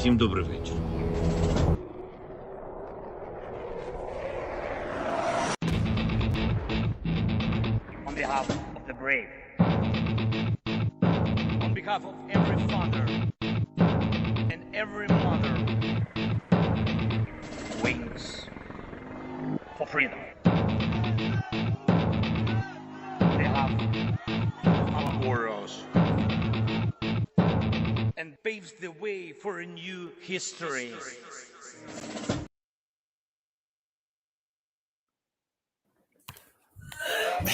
Всім добрий вечір. On behalf of the brave, on behalf of every father and every mother who waits for freedom, on behalf of our warriors, and paves the way for a new history.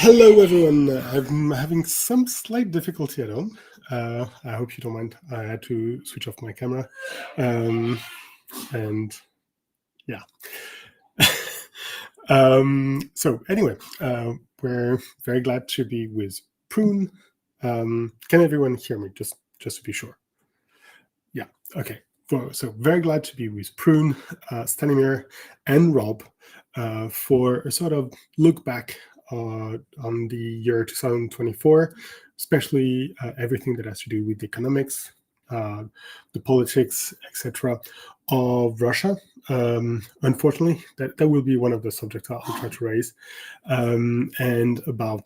Hello everyone, I'm having some slight difficulty at home. I hope you don't mind. I had to switch off my camera. And yeah. So anyway, we're very glad to be with Prun. Can everyone hear me, just to be sure? Yeah, okay. So very glad to be with Prun, Stanimir, and Rob for a sort of look back on the year 2024, especially everything that has to do with the economics, the politics, etc. of Russia. Unfortunately, that will be one of the subjects I'll try to raise, and about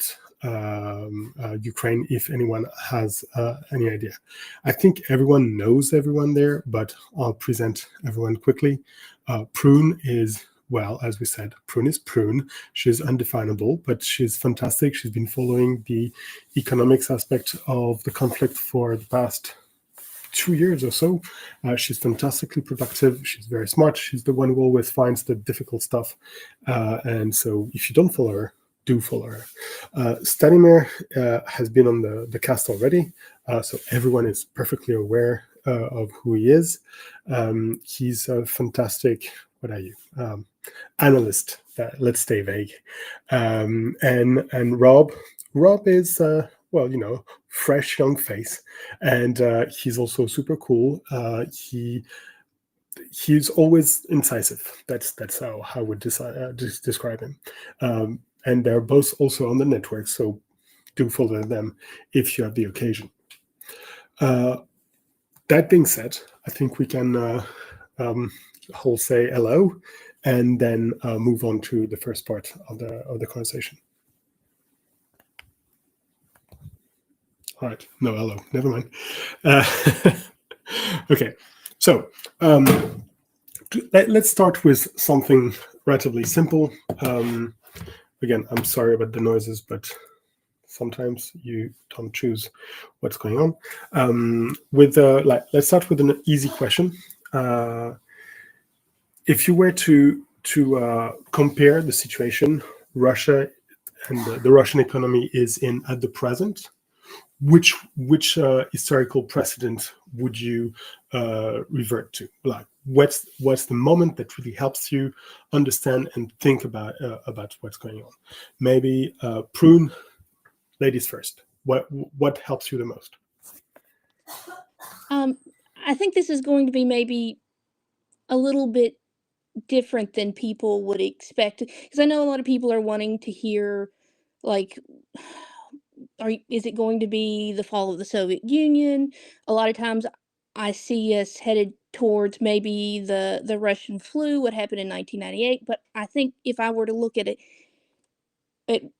Ukraine, if anyone has any idea. I think everyone knows everyone there, but I'll present everyone quickly. Prun is, well, as we said, Prun is Prun. She's undefinable, but she's fantastic. She's been following the economics aspect of the conflict for the past 2 years or so. She's fantastically productive. She's very smart. She's the one who always finds the difficult stuff. And so if you don't follow her, do follow her. Stanimir has been on the cast already, so everyone is perfectly aware of who he is. He's a fantastic, what are you? Analyst. Let's stay vague. And Rob is well, you know, fresh young face, and he's also super cool. He's always incisive. That's how I would describe him. And they're both also on the network, so do follow them if you have the occasion. That being said, I think we can whole say hello, and then move on to the first part of the conversation. All right, no hello, never mind. Okay, so let's start with something relatively simple. Again, I'm sorry about the noises, but sometimes you don't choose what's going on. Let's start with an easy question. If you were to compare the situation Russia and the Russian economy is in at the present, which historical precedent would you revert to? Like, what's the moment that really helps you understand and think about what's going on? Maybe Prun, ladies first. What helps you the most? I think this is going to be maybe a little bit different than people would expect, because I know a lot of people are wanting to hear, like, is it going to be the fall of the Soviet Union? A lot of times I see us headed towards maybe the Russian flu, what happened in 1998. But I think if I were to look at it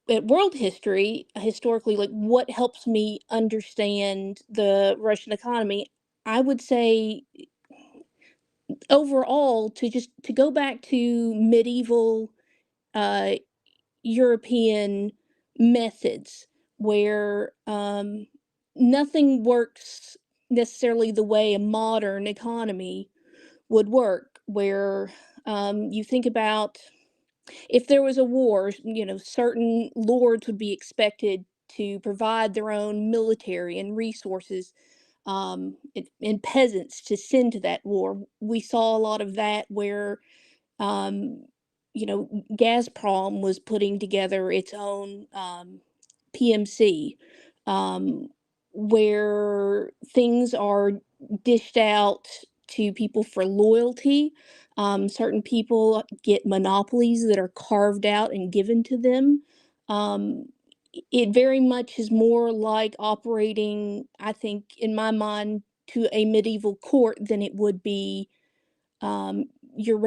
at world history, historically, like what helps me understand the Russian economy, I would say overall to go back to medieval European methods where nothing works necessarily the way a modern economy would work, where you think about if there was a war, you know, certain lords would be expected to provide their own military and resources and peasants to send to that war. We saw a lot of that where um, you know, Gazprom was putting together its own PMC, where things are dished out to people for loyalty. Certain people get monopolies that are carved out and given to them. It very much is more like operating, I think, in my mind, to a medieval court than it would be your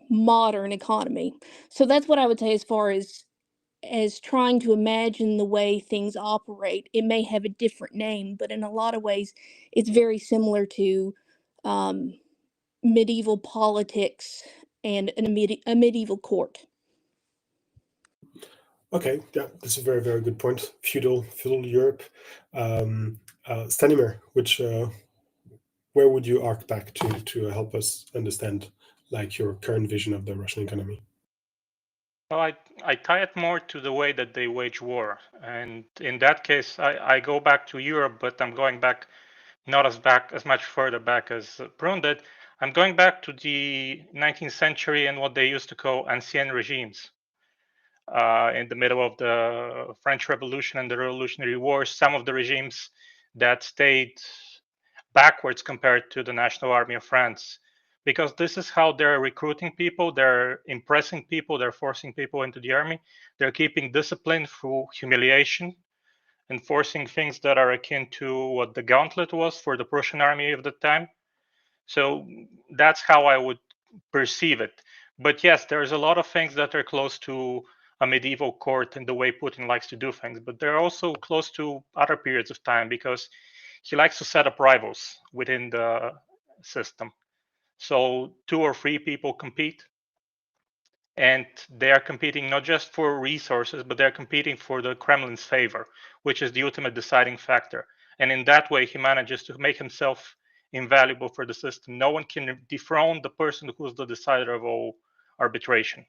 modern economy. So that's what I would say as far as trying to imagine the way things operate. It may have a different name, but in a lot of ways, it's very similar to um, medieval politics and a medieval court. Okay, yeah, that's a very, very good point. Feudal Europe. Stanimir, where would you arc back to help us understand like your current vision of the Russian economy? Well, I tie it more to the way that they wage war. And in that case, I go back to Europe, but I'm going back not as much further back as Prun did. I'm going back to the 19th century and what they used to call ancien regimes. In the middle of the French Revolution and the Revolutionary Wars, some of the regimes that stayed backwards compared to the National Army of France, because this is how they're recruiting people, they're impressing people, they're forcing people into the army, they're keeping discipline through humiliation, enforcing things that are akin to what the gauntlet was for the Prussian army of the time. So that's how I would perceive it. But yes, there's a lot of things that are close to a medieval court and the way Putin likes to do things, but they're also close to other periods of time because he likes to set up rivals within the system. So 2 or 3 people compete, and they are competing not just for resources, but they're competing for the Kremlin's favor, which is the ultimate deciding factor. And in that way, he manages to make himself invaluable for the system. No one can dethrone the person who's the decider of all arbitration.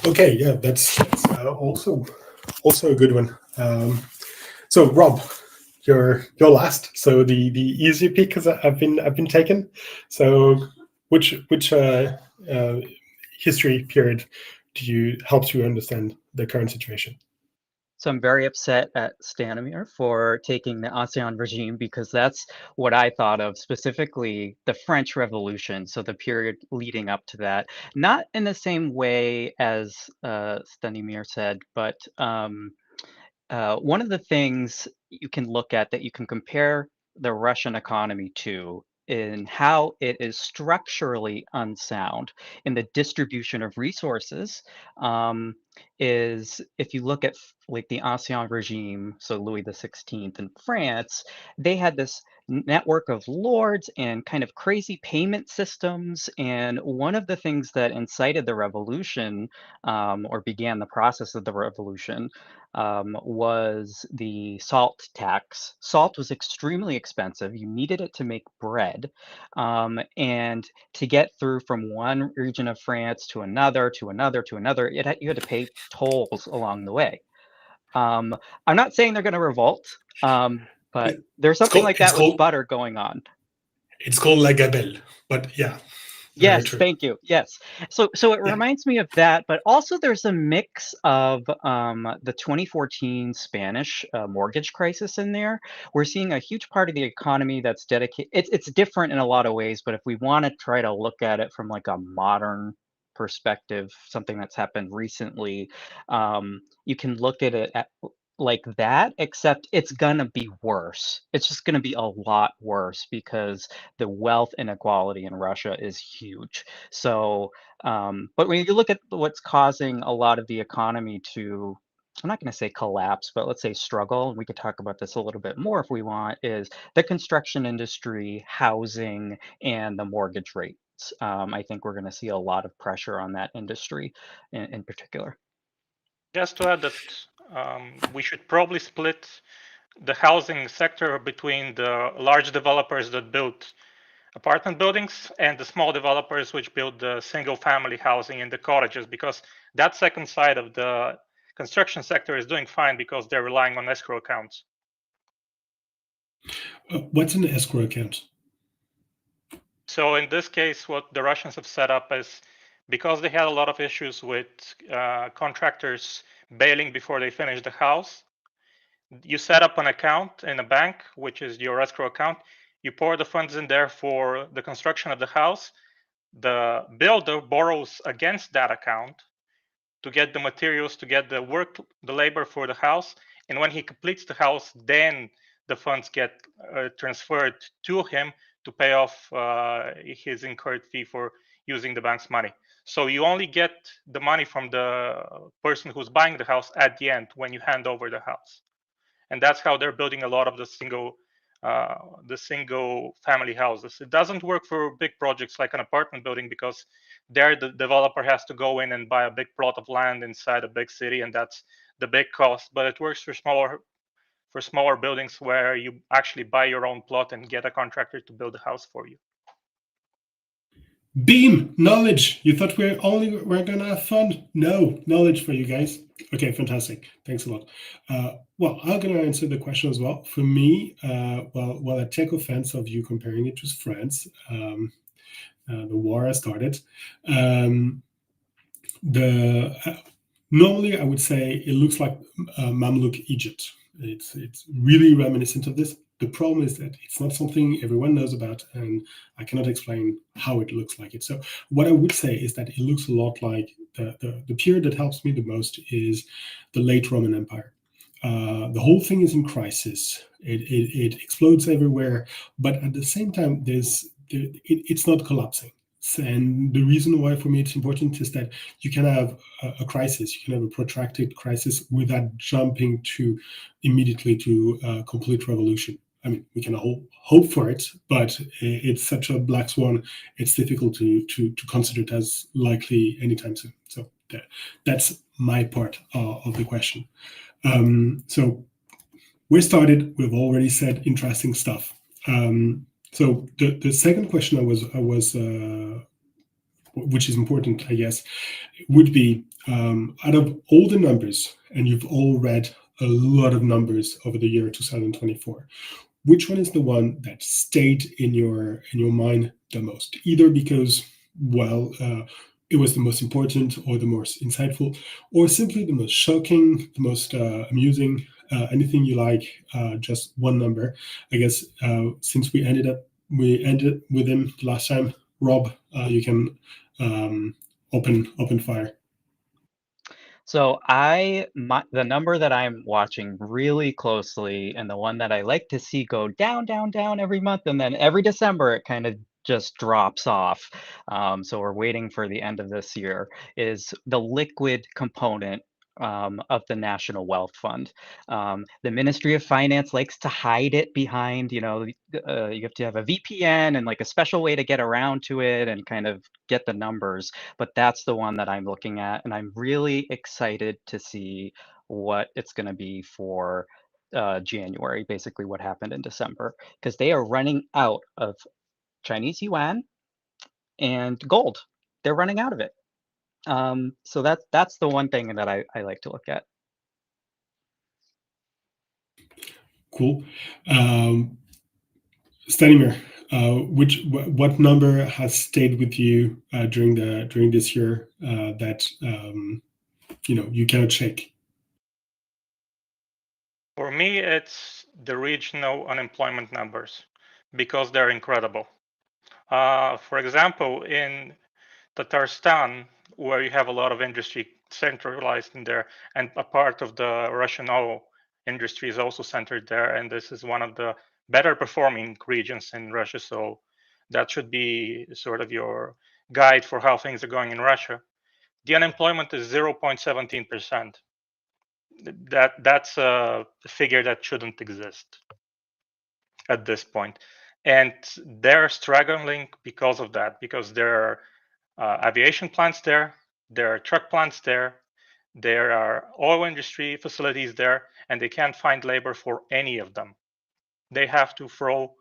Okay, yeah, that's also a good one. So Rob, you're last. So the easy pick has been taken. So which history period helps you understand the current situation? So I'm very upset at Stanimir for taking the Ancien regime because that's what I thought of, specifically the French Revolution, so the period leading up to that. Not in the same way as Stanimir said, but one of the things you can look at that you can compare the Russian economy to in how it is structurally unsound in the distribution of resources is if you look at like the Ancien regime, so Louis XVI in France, they had this network of lords and kind of crazy payment systems. And one of the things that incited the revolution or began the process of the revolution was the salt tax. Salt was extremely expensive. You needed it to make bread. And to get through from one region of France to another, to another, to another, you had to pay tolls along the way. I'm not saying they're going to revolt, but there's something like that with butter going on. It's called La Gabelle, but yeah. Yes, thank you. Yes. So it reminds me of that, but also there's a mix of the 2014 Spanish mortgage crisis in there. We're seeing a huge part of the economy that's dedicated. It's different in a lot of ways, but if we want to try to look at it from like a modern perspective, something that's happened recently, you can look at it like that, except it's gonna be worse. It's just gonna be a lot worse because the wealth inequality in Russia is huge. So, but when you look at what's causing a lot of the economy to, I'm not going to say collapse, but let's say struggle, and we could talk about this a little bit more if we want, is the construction industry, housing, and the mortgage rates. I think we're going to see a lot of pressure on that industry in particular. Just to add that we should probably split the housing sector between the large developers that build apartment buildings and the small developers which build the single family housing in the cottages, because that second side of the construction sector is doing fine because they're relying on escrow accounts. What's an escrow account? So in this case, what the Russians have set up is, because they had a lot of issues with contractors bailing before they finish the house, you set up an account in a bank, which is your escrow account. You pour the funds in there for the construction of the house. The builder borrows against that account to get the materials, to get the labor for the house. And when he completes the house, then the funds get transferred to him to pay off his incurred fee for using the bank's money. So you only get the money from the person who's buying the house at the end when you hand over the house. And that's how they're building a lot of the single family houses. It doesn't work for big projects like an apartment building, because there the developer has to go in and buy a big plot of land inside a big city, and that's the big cost. But it works for smaller buildings where you actually buy your own plot and get a contractor to build a house for you. Beam, knowledge. You thought we're gonna have fun? No, knowledge for you guys. Okay, fantastic. Thanks a lot. Well, I'm gonna answer the question as well. For me, well, I take offense of you comparing it to France. The war has started. Normally, I would say it looks like Mamluk Egypt. It's really reminiscent of this. The problem is that it's not something everyone knows about, and I cannot explain how it looks like it. So what I would say is that it looks a lot like the period that helps me the most is the late Roman Empire. The whole thing is in crisis. It explodes everywhere, but at the same time, it's not collapsing. And the reason why for me it's important is that you can have a crisis, you can have a protracted crisis without jumping immediately to a complete revolution. I mean, we can hope for it, but it's such a black swan, it's difficult to consider it as likely anytime soon. So that's my part of the question. So we're started, we've already said interesting stuff. So the second question I was which is important, I guess, would be out of all the numbers, and you've all read a lot of numbers over the year 2024, which one is the one that stayed in your mind the most? Either because, well, it was the most important or the most insightful, or simply the most shocking, the most amusing, anything you like, just one number. I guess since we ended with him last time, Rob, you can open fire. So the number that I'm watching really closely, and the one that I like to see go down, down, down every month, and then every December it kind of just drops off. So we're waiting for the end of this year, is the liquid component of the National Wealth Fund. The Ministry of Finance likes to hide it behind, you have to have a VPN and like a special way to get around to it and kind of get the numbers. But that's the one that I'm looking at, and I'm really excited to see what it's going to be for January, basically what happened in December, because they are running out of Chinese yuan and gold. They're running out of it. So that's the one thing that I like to look at. Cool. Stanimir, what number has stayed with you during this year that you cannot shake? For me, it's the regional unemployment numbers, because they're incredible. For example, in Tatarstan, where you have a lot of industry centralized in there, and a part of the Russian oil industry is also centered there, and this is one of the better performing regions in Russia, so that should be sort of your guide for how things are going in Russia. The unemployment is 0.17%. That's a figure that shouldn't exist at this point. And they're struggling because of that, because there are aviation plants there are truck plants there are oil industry facilities there, and they can't find labor for any of them. They have to throw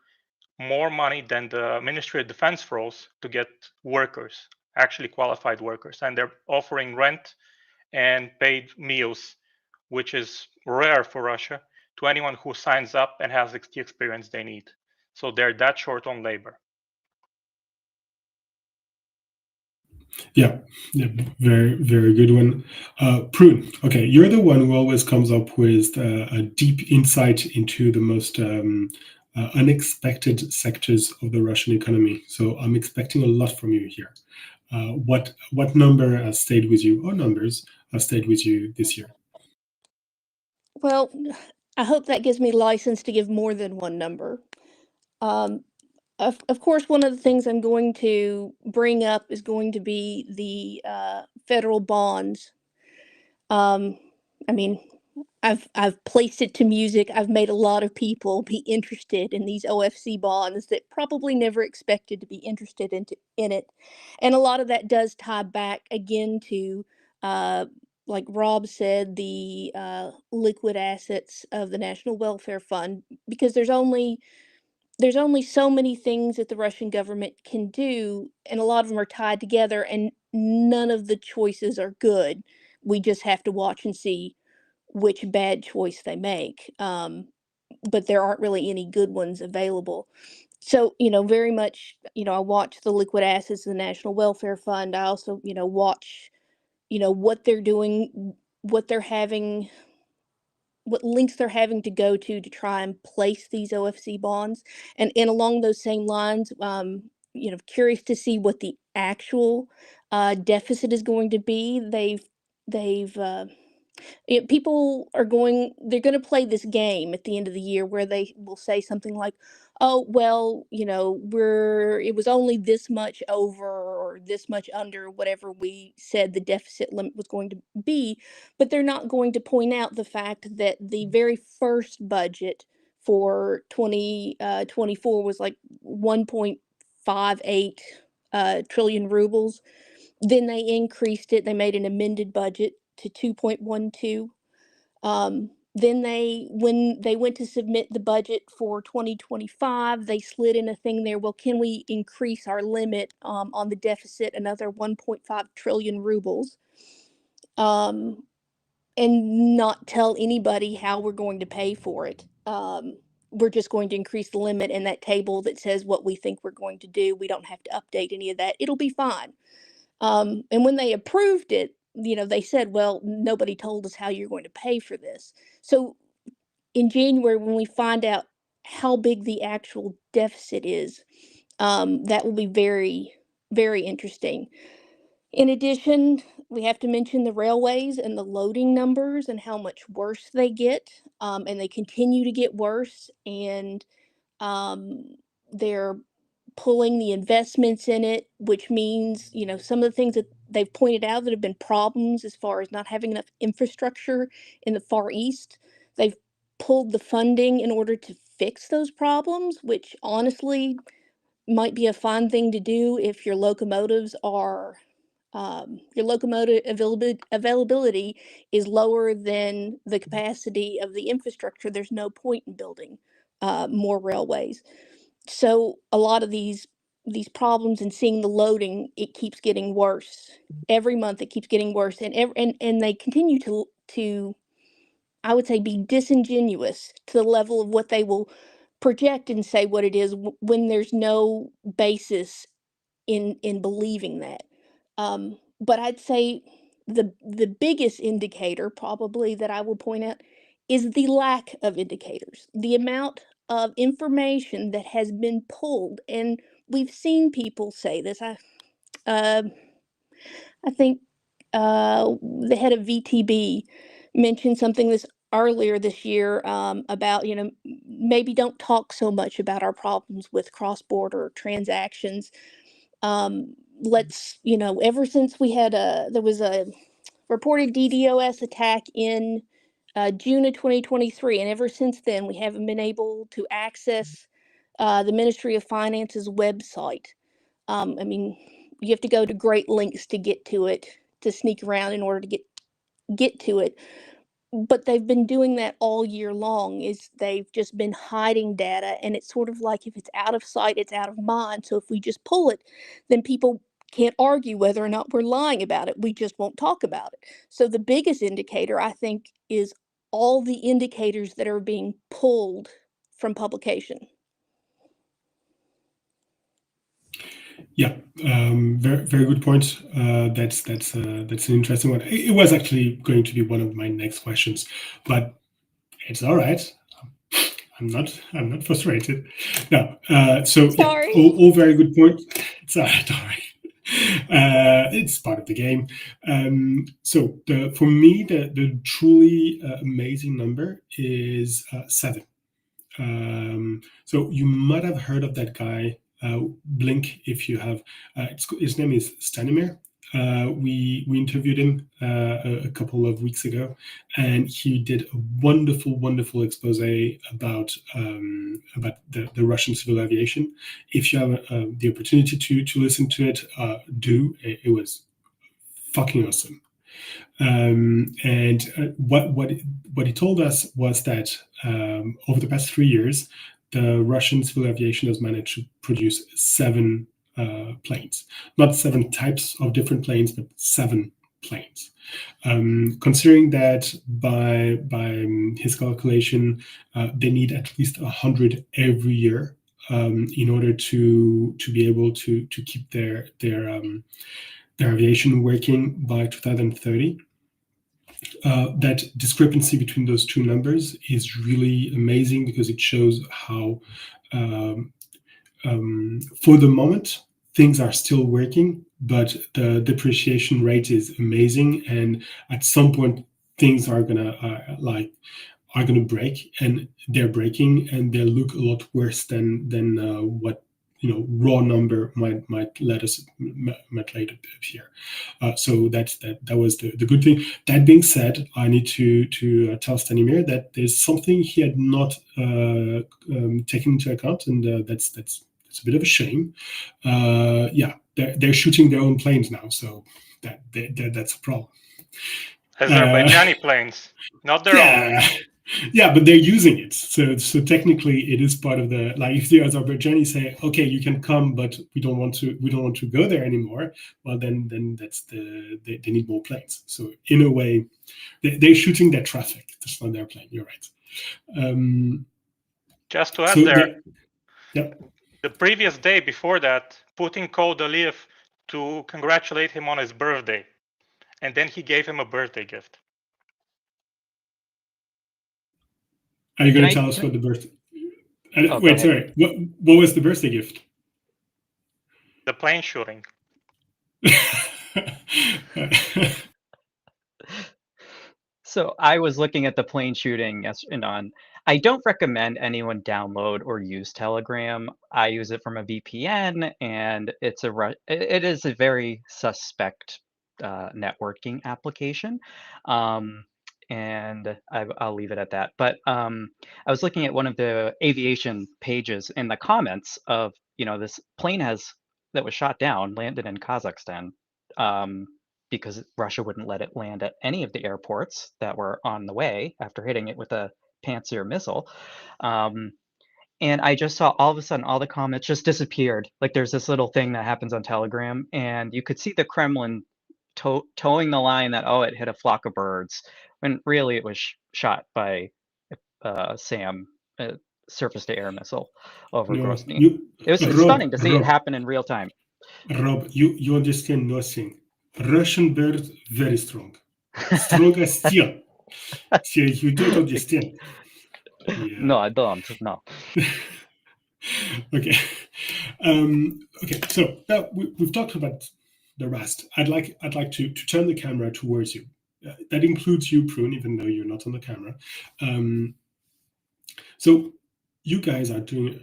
more money than the Ministry of Defense throws to get workers, actually qualified workers, and they're offering rent and paid meals, which is rare for Russia, to anyone who signs up and has the experience they need. So they're that short on labor. Yeah, very, very good one. Prun, okay, you're the one who always comes up with a deep insight into the most unexpected sectors of the Russian economy. So I'm expecting a lot from you here. what number has stayed with you, or numbers have stayed with you this year? Well, I hope that gives me license to give more than one number. Of course, one of the things I'm going to bring up is going to be the federal bonds. I mean, I've placed it to music. I've made a lot of people be interested in these OFC bonds that probably never expected to be interested in it, and a lot of that does tie back again to, like Rob said, the liquid assets of the National Welfare Fund, because there's only so many things that the Russian government can do, and a lot of them are tied together, and none of the choices are good. We just have to watch and see which bad choice they make. But there aren't really any good ones available. So, very much, I watch the liquid assets of the National Welfare Fund. I also, watch, what they're doing, what they're having, what links they're having to go to try and place these OFC bonds. And along those same lines, curious to see what the actual deficit is going to be. They've people are they're going to play this game at the end of the year where they will say something like, oh, well, it was only this much over or this much under whatever we said the deficit limit was going to be. But they're not going to point out the fact that the very first budget for 2024 was like 1.58 trillion rubles. Then they increased it. They made an amended budget to 2.12. Then when they went to submit the budget for 2025, they slid in a thing there. Well, can we increase our limit on the deficit another 1.5 trillion rubles? And not tell anybody how we're going to pay for it. We're just going to increase the limit, and that table that says what we think we're going to do, we don't have to update any of that. It'll be fine. And when they approved it, they said, well, nobody told us how you're going to pay for this. So in January, when we find out how big the actual deficit is, that will be very, very interesting. In addition, we have to mention the railways and the loading numbers and how much worse they get, and they continue to get worse. And they're pulling the investments in it, which means, some of the things that they've pointed out that have been problems as far as not having enough infrastructure in the Far East, they've pulled the funding in order to fix those problems, which honestly might be a fine thing to do if your locomotives are your locomotive availability is lower than the capacity of the infrastructure. There's no point in building more railways. So a lot of these problems and seeing the loading, it keeps getting worse. Every month it keeps getting worse, and they continue to I would say be disingenuous to the level of what they will project and say what it is when there's no basis in believing that. But I'd say the biggest indicator probably that I will point out is the lack of indicators, the amount of information that has been pulled, and we've seen people say this. Uh, I think the head of VTB mentioned something this earlier this year about maybe don't talk so much about our problems with cross-border transactions. Let's ever since we had there was a reported DDoS attack in June of 2023, and ever since then we haven't been able to access the Ministry of Finance's website. I mean, you have to go to great lengths to get to it, to sneak around in order to get to it. But they've been doing that all year long. They've just been hiding data, and it's sort of like if it's out of sight, it's out of mind. So if we just pull it, then people can't argue whether or not we're lying about it. We just won't talk about it. So the biggest indicator, I think, is all the indicators that are being pulled from publication. Yeah, very very good point. That's an interesting one. It was actually going to be one of my next questions, but it's all right. I'm not frustrated. No, so Sorry. yeah, all very good points. It's all right. It's part of the game. So for me, the truly amazing number is 7. So you might have heard of that guy, Blink, if you have. His name is Stanimir. We interviewed him a couple of weeks ago, and he did a wonderful expose about the Russian civil aviation. If you have the opportunity to listen to it, do. It was fucking awesome. And what he told us was that over the past 3 years, the Russian civil aviation has managed to produce 7 planes, not 7 types of different planes, but 7 planes. Considering that by his calculation, they need at least 100 every year in order to be able to keep their aviation working by 2030. That discrepancy between those two numbers is really amazing because it shows how, for the moment, things are still working, but the depreciation rate is amazing, and at some point, things are gonna break, and they're breaking, and they look a lot worse than what raw number might let appear. So that was the good thing. That being said, I need to tell Stanimir that there's something he had not taken into account, and that's a bit of a shame. Yeah, they're shooting their own planes now, so that's a problem. Azerbaijani planes, not their own. Yeah, but they're using it. So technically, it is part of the, like, if the Azerbaijani say, okay, you can come, but we don't want to go there anymore. Well, then that's they need more planes. So in a way, they're shooting their traffic. That's not their plane. You're right. Just to add there, yep. The previous day before that, Putin called Aliyev to congratulate him on his birthday, and then he gave him a birthday gift. Are you going to tell us what the birthday? Wait, sorry. What was the birthday gift? The plane shooting. So I was looking at the plane shooting and on. I don't recommend anyone download or use Telegram. I use it from a VPN, and it is a very suspect networking application. And I'll leave it at that. But I was looking at one of the aviation pages in the comments of, this plane that was shot down, landed in Kazakhstan, because Russia wouldn't let it land at any of the airports that were on the way after hitting it with a Pantsir missile. And I just saw all of a sudden all the comments just disappeared. Like, there's this little thing that happens on Telegram, and you could see the Kremlin towing the line that, it hit a flock of birds, when really it was shot by SAM, surface-to-air missile over Grozny. It was stunning to see it happen in real time. Rob, you understand nothing. Russian bird, very strong. Stronger still. So you don't understand. Yeah. No, I don't. No. Okay. Okay. So now we've talked about the rest. I'd like to turn the camera towards you. That includes you, Prun, even though you're not on the camera. So you guys are doing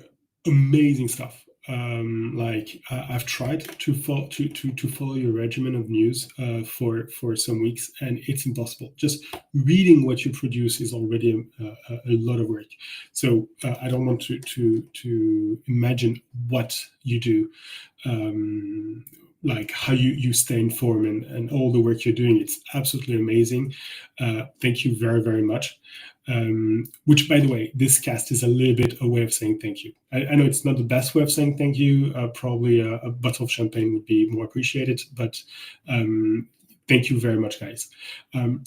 amazing stuff. I've tried to follow your regimen of news for some weeks, and it's impossible. Just reading what you produce is already a lot of work. So I don't want to imagine what you do, like how you stay informed and all the work you're doing. It's absolutely amazing. Thank you very, very much. Which, by the way, this cast is a little bit a way of saying thank you. I know it's not the best way of saying thank you. Probably a bottle of champagne would be more appreciated, but thank you very much, guys.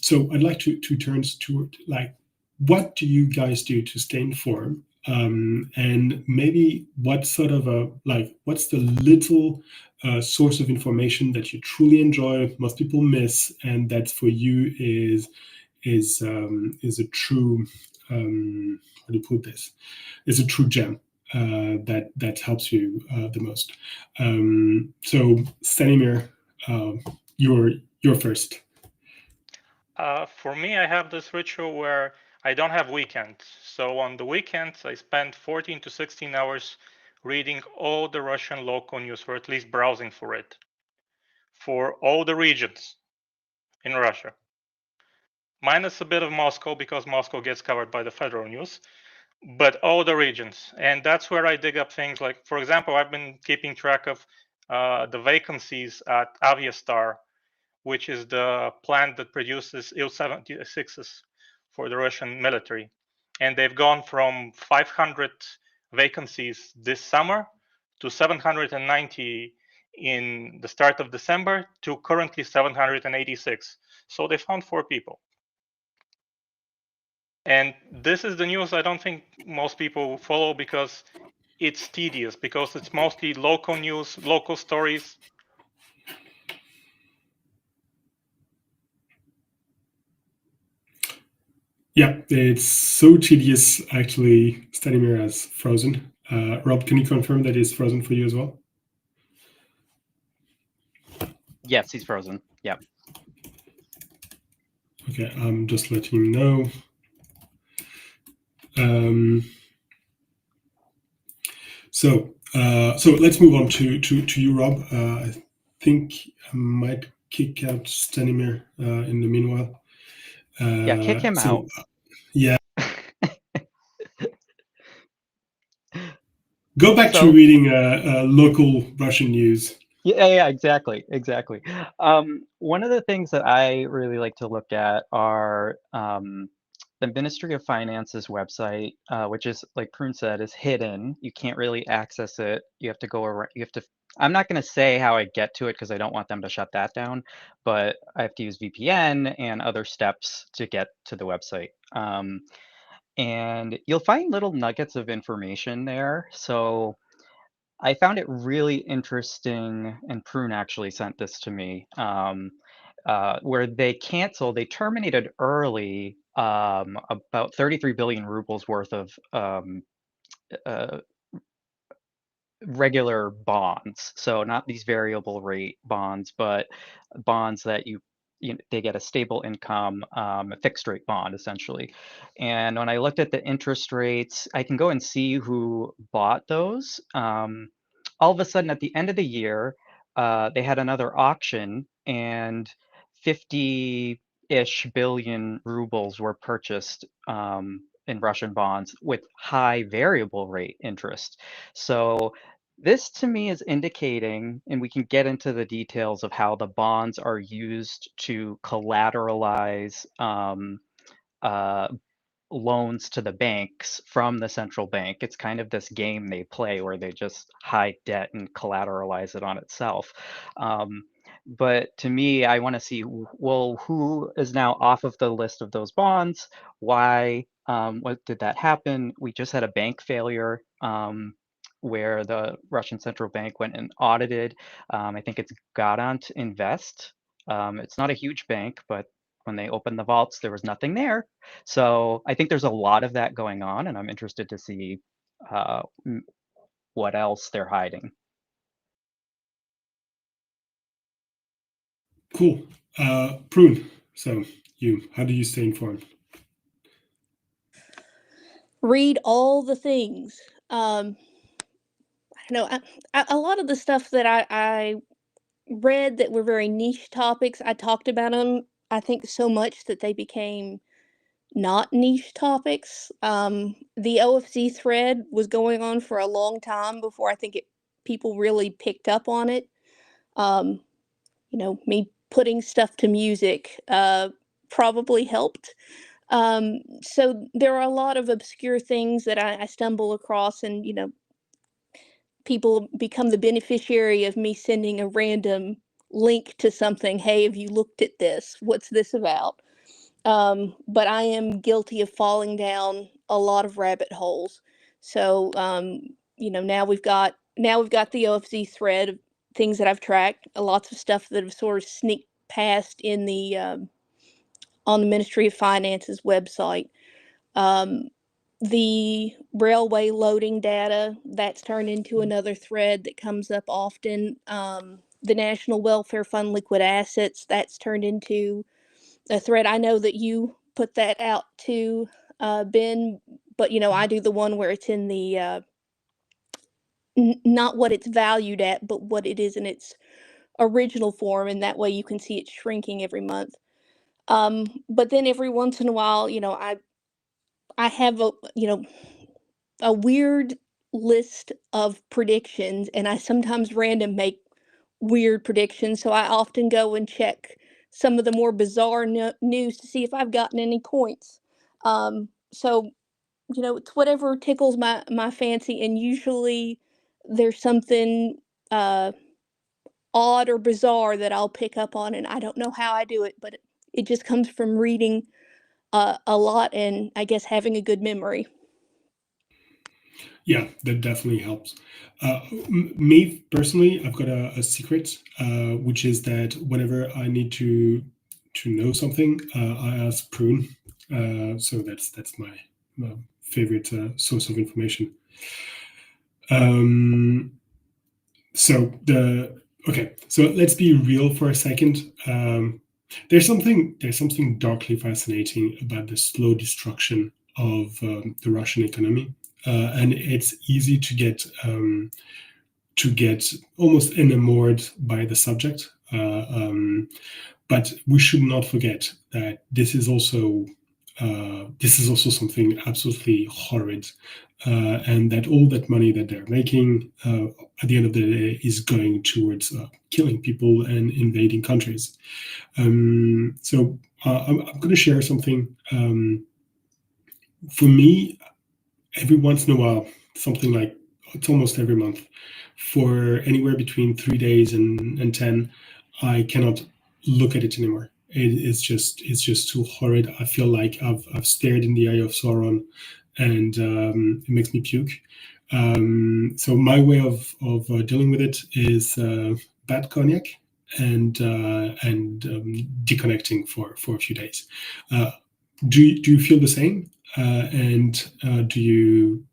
So I'd like to turn to, like, what do you guys do to stay informed? And maybe what sort of what's the little source of information that you truly enjoy, most people miss, and that for you is a true, how do you put this? Is a true gem. that helps you the most. So Stanimir, you're first. For me, I have this ritual where I don't have weekends. So on the weekends, I spend 14 to 16 hours reading all the Russian local news, or at least browsing for it, for all the regions in Russia, minus a bit of Moscow, because Moscow gets covered by the federal news, but all the regions. And that's where I dig up things like, for example, I've been keeping track of the vacancies at Aviastar, which is the plant that produces Il-76s for the Russian military. And they've gone from 500 vacancies this summer to 790 in the start of December to currently 786. So they found 4 people. And this is the news I don't think most people follow because it's tedious, because it's mostly local news, local stories. Yeah, it's so tedious. Actually, Stanimir has frozen. Rob, can you confirm that it's frozen for you as well? Yes, he's frozen. Yeah. Okay, I'm just letting you know. So let's move on to you, Rob. I think I might kick out Stanimir in the meanwhile. Yeah, kick him out. Yeah. Go back to reading local Russian news. Yeah, exactly. One of the things that I really like to look at are the Ministry of Finance's website, which is, like Prun said, is hidden. You can't really access it. You have to go around. I'm not going to say how I get to it because I don't want them to shut that down, but I have to use VPN and other steps to get to the website. And you'll find little nuggets of information there. So I found it really interesting, and Prun actually sent this to me, where they terminated early about 33 billion rubles worth of uh, regular bonds. So not these variable rate bonds, but bonds that they get a stable income, a fixed rate bond essentially. And when I looked at the interest rates, I can go and see who bought those. All of a sudden, at the end of the year, they had another auction, and 50-ish billion rubles were purchased in Russian bonds with high variable rate interest. So this to me is indicating, and we can get into the details of how the bonds are used to collateralize loans to the banks from the central bank. It's kind of this game they play where they just hide debt and collateralize it on itself. But to me, I want to see, well, who is now off of the list of those bonds? Why? What did that happen? We just had a bank failure where the Russian central bank went and audited. I think it's Gaudette Invest. It's not a huge bank, but when they opened the vaults, there was nothing there. So I think there's a lot of that going on, and I'm interested to see what else they're hiding. Cool. Prun, so how do you stay informed? Read all the things. I know a lot of the stuff that I read that were very niche topics, I talked about them, I think, so much that they became not niche topics. The OFC thread was going on for a long time before I think people really picked up on it. Me putting stuff to music probably helped. So there are a lot of obscure things that I stumble across, and people become the beneficiary of me sending a random link to something. Hey, have you looked at this? What's this about? But I am guilty of falling down a lot of rabbit holes. So now we've got the OFC thread of things that I've tracked, lots of stuff that have sort of sneaked past in the on the Ministry of Finance's website. the railway loading data, that's turned into another thread that comes up often. The National Welfare Fund liquid assets, that's turned into a thread. I know that you put that out to Ben, but I do the one where it's in the not what it's valued at, but what it is in its original form, and that way you can see it shrinking every month. But then every once in a while, I have a weird list of predictions, and I sometimes random make weird predictions. So I often go and check some of the more bizarre news to see if I've gotten any points. So it's whatever tickles my fancy, and usually there's something odd or bizarre that I'll pick up on, and I don't know how I do it, but it just comes from reading a lot, and I guess having a good memory. Yeah, that definitely helps. Me personally, I've got a secret, which is that whenever I need to know something, I ask Prun. So that's my favorite source of information. So let's be real for a second. There's something darkly fascinating about the slow destruction of the Russian economy, and it's easy to get almost enamored by the subject. But we should not forget that this is also something absolutely horrid, and that all that money that they're making at the end of the day is going towards killing people and invading countries. So I'm going to share something. For me, every once in a while, something like it's almost every month, for anywhere between 3 days and 10, I cannot look at it anymore. It's just too horrid. I feel like I've stared in the eye of Sauron, and it makes me puke. So my way of dealing with it is bad cognac and deconnecting for a few days. Do you feel the same? And how do you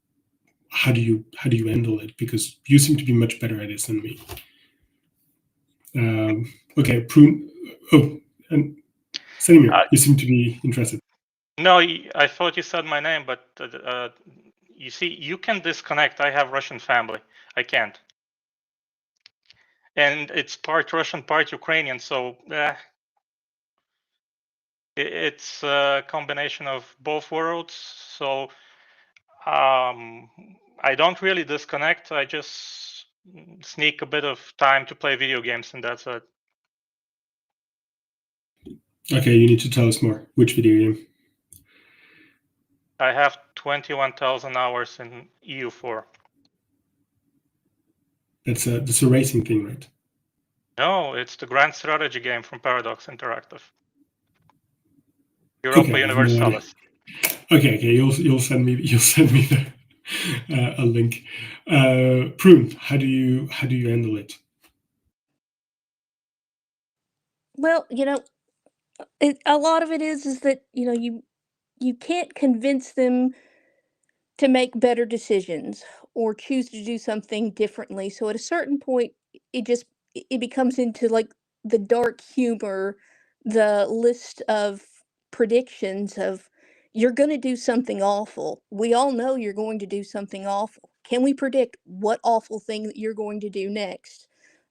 handle it? Because you seem to be much better at it than me. Okay, Prun. Oh, and Stanimir, you seem to be interested. No, I thought you said my name, but you see, you can disconnect. I have Russian family. I can't. And it's part Russian, part Ukrainian, so it's a combination of both worlds. So I don't really disconnect. I just sneak a bit of time to play video games, and that's it. Okay, you need to tell us more. Which video game? I have 21,000 hours in EU4. That's a racing thing, right? No, it's the grand strategy game from Paradox Interactive. Europa Universalis. Okay, you'll send me a link. Prun, how do you handle it? Well, a lot of it is that you can't convince them to make better decisions or choose to do something differently. So at a certain point, it becomes into like the dark humor, the list of predictions of you're going to do something awful. We all know you're going to do something awful. Can we predict what awful thing that you're going to do next?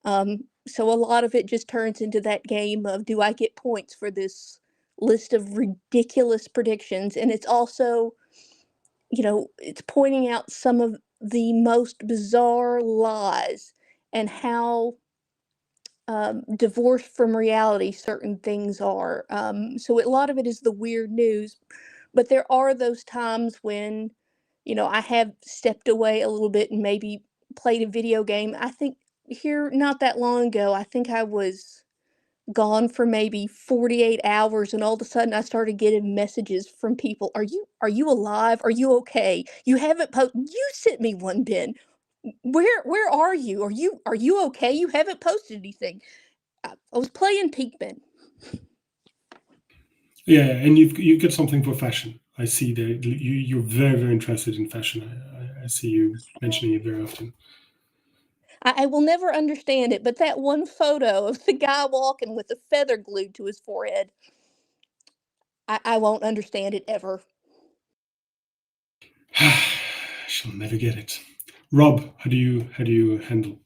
So a lot of it just turns into that game of, do I get points for this list of ridiculous predictions? And it's also, it's pointing out some of the most bizarre lies and how divorced from reality certain things are. So a lot of it is the weird news, but there are those times when, I have stepped away a little bit and maybe played a video game. I think here, not that long ago, I think I was gone for maybe 48 hours, and all of a sudden I started getting messages from people. Are you alive? Are you okay? You haven't you sent me one, Ben. Where are you? Are you okay? You haven't posted anything. I was playing Peakman. Yeah, and you've got something for fashion. I see that you're very, very interested in fashion. I see you mentioning it very often. I will never understand it, but that one photo of the guy walking with a feather glued to his forehead, I won't understand it ever. Shall never get it. Rob, how do you handle?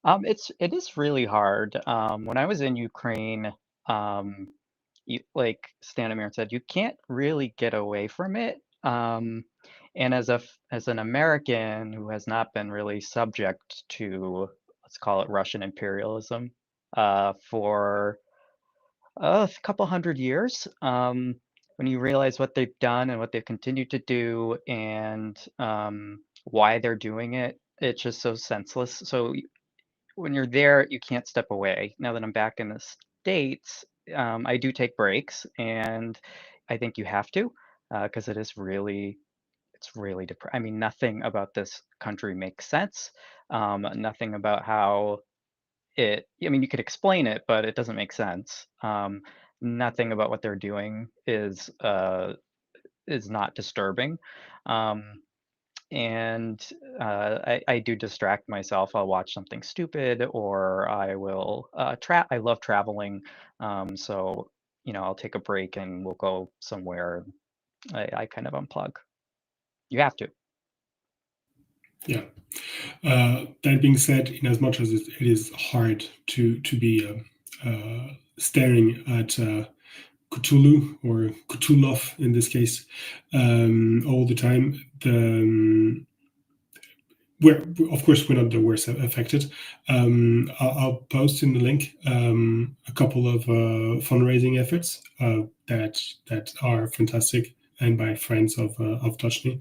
It is really hard. When I was in Ukraine, like Stanimir said, you can't really get away from it. And as an American who has not been really subject to, let's call it Russian imperialism, for a couple hundred years, when you realize what they've done and what they've continued to do and why they're doing it, it's just so senseless. So when you're there, you can't step away. Now that I'm back in the States, I do take breaks, and I think you have to, because it's really I mean, nothing about this country makes sense. Nothing about how I mean, you could explain it, but it doesn't make sense. Nothing about what they're doing is not disturbing. Um, and I do distract myself. I'll watch something stupid, or I will I love traveling, so I'll take a break and we'll go somewhere. I kind of unplug. You have to. Yeah. That being said, in as much as it is hard to be staring at Cthulhu or Cthulhu in this case all the time, of course we're not the worst affected. I'll post in the link a couple of fundraising efforts that are fantastic and by friends of Tochnyi.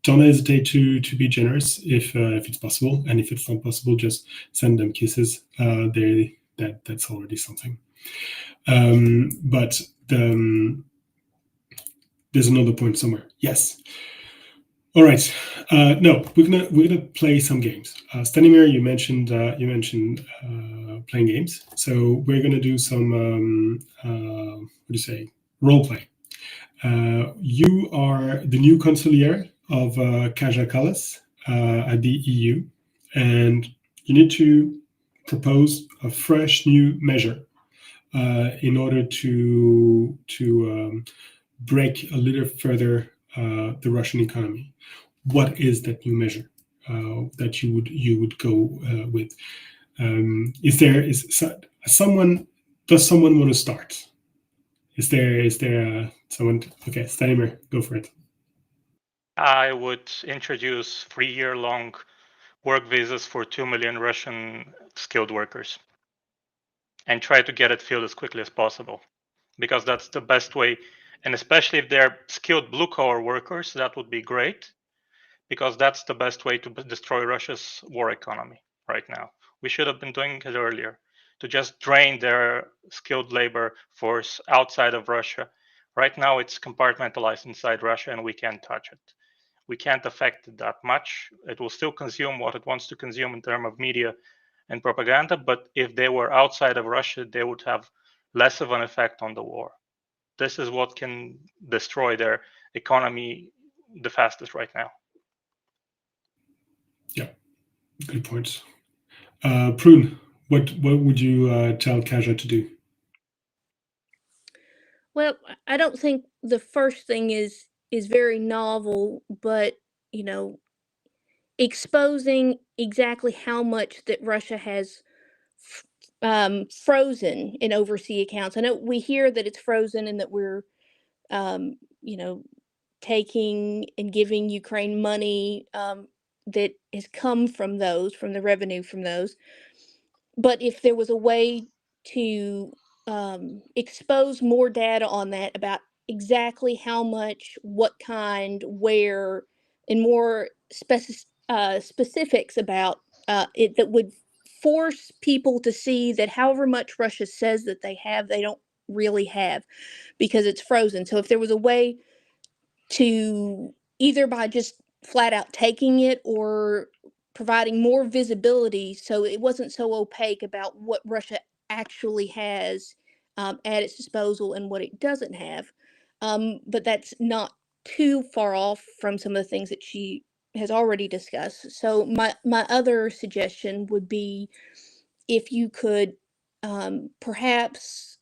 Don't hesitate to be generous if it's possible, and if it's not possible, just send them kisses. That's already something. But there's another point somewhere. Yes. All right. No, we're gonna play some games. Stanimir, you mentioned playing games, so we're gonna do some what do you say, role play. You are the new consulier of Kaja Kallas at the EU, and you need to propose a fresh new measure in order to break a little further the Russian economy. What is that new measure that you would go with? Someone? Does someone want to start? Is there someone? Okay, Stanimir, go for it. I would introduce 3-year-long work visas for 2 million Russian skilled workers and try to get it filled as quickly as possible, because that's the best way. And especially if they're skilled blue-collar workers, that would be great, because that's the best way to destroy Russia's war economy right now. We should have been doing it earlier, to just drain their skilled labor force outside of Russia. Right now, it's compartmentalized inside Russia, and we can't touch it. We can't affect it that much. It will still consume what it wants to consume in terms of media and propaganda, but if they were outside of Russia, they would have less of an effect on the war. This is what can destroy their economy the fastest right now. Yeah, good points. Prun, what would you tell Kaja to do? Well, I don't think the first thing is very novel, but exposing exactly how much that Russia has frozen in overseas accounts. I know we hear that it's frozen and that we're, you know, taking and giving Ukraine money that has come from the revenue from those. But if there was a way to expose more data on that about exactly how much, what kind, where, and more specifics about it, that would force people to see that however much Russia says that they don't really have, because it's frozen. So if there was a way to, either by just flat out taking it or providing more visibility so it wasn't so opaque about what Russia actually has at its disposal and what it doesn't have, but that's not too far off from some of the things that she has already discussed. So my other suggestion would be if you could perhaps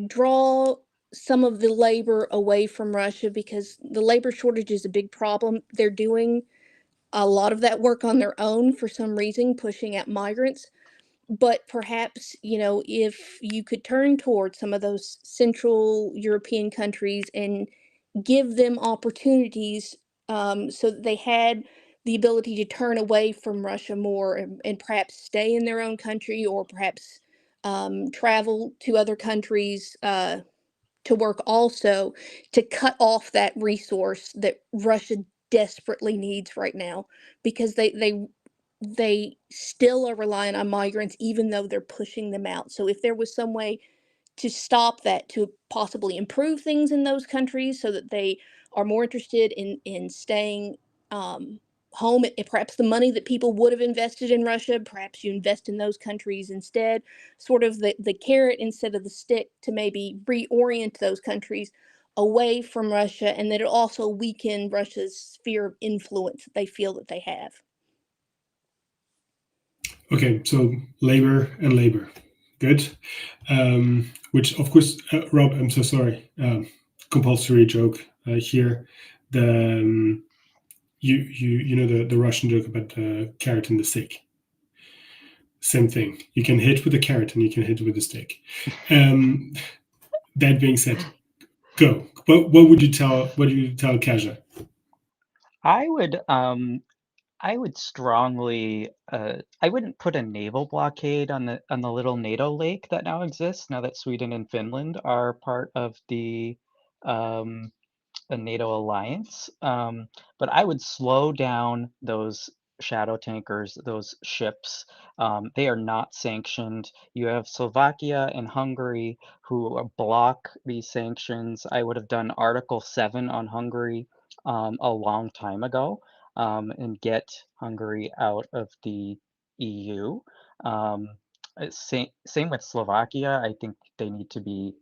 draw some of the labor away from Russia, because the labor shortage is a big problem. They're doing a lot of that work on their own for some reason, pushing out migrants. But perhaps, if you could turn towards some of those Central European countries and give them opportunities, so that they had the ability to turn away from Russia more, and perhaps stay in their own country, or perhaps travel to other countries to work also, to cut off that resource that Russia desperately needs right now, because they still are relying on migrants even though they're pushing them out. So if there was some way to stop that, to possibly improve things in those countries so that they are more interested in staying home, and perhaps the money that people would have invested in Russia, perhaps you invest in those countries instead, sort of the carrot instead of the stick, to maybe reorient those countries away from Russia, and that it also weaken Russia's sphere of influence that they feel that they have. Okay, so labor and labor, good. Which of course, Rob, I'm so sorry. Compulsory joke here. The you know the Russian joke about the carrot and the stick. Same thing. You can hit with a carrot and you can hit with a stick. That being said, go. What would you tell? What do you tell Kaja? I would strongly, I wouldn't put a naval blockade on the little NATO lake that now exists, now that Sweden and Finland are part of the NATO alliance. But I would slow down those shadow tankers, those ships. They are not sanctioned. You have Slovakia and Hungary who block these sanctions. I would have done Article 7 on Hungary a long time ago, and get Hungary out of the EU. Same with Slovakia. I think they need to be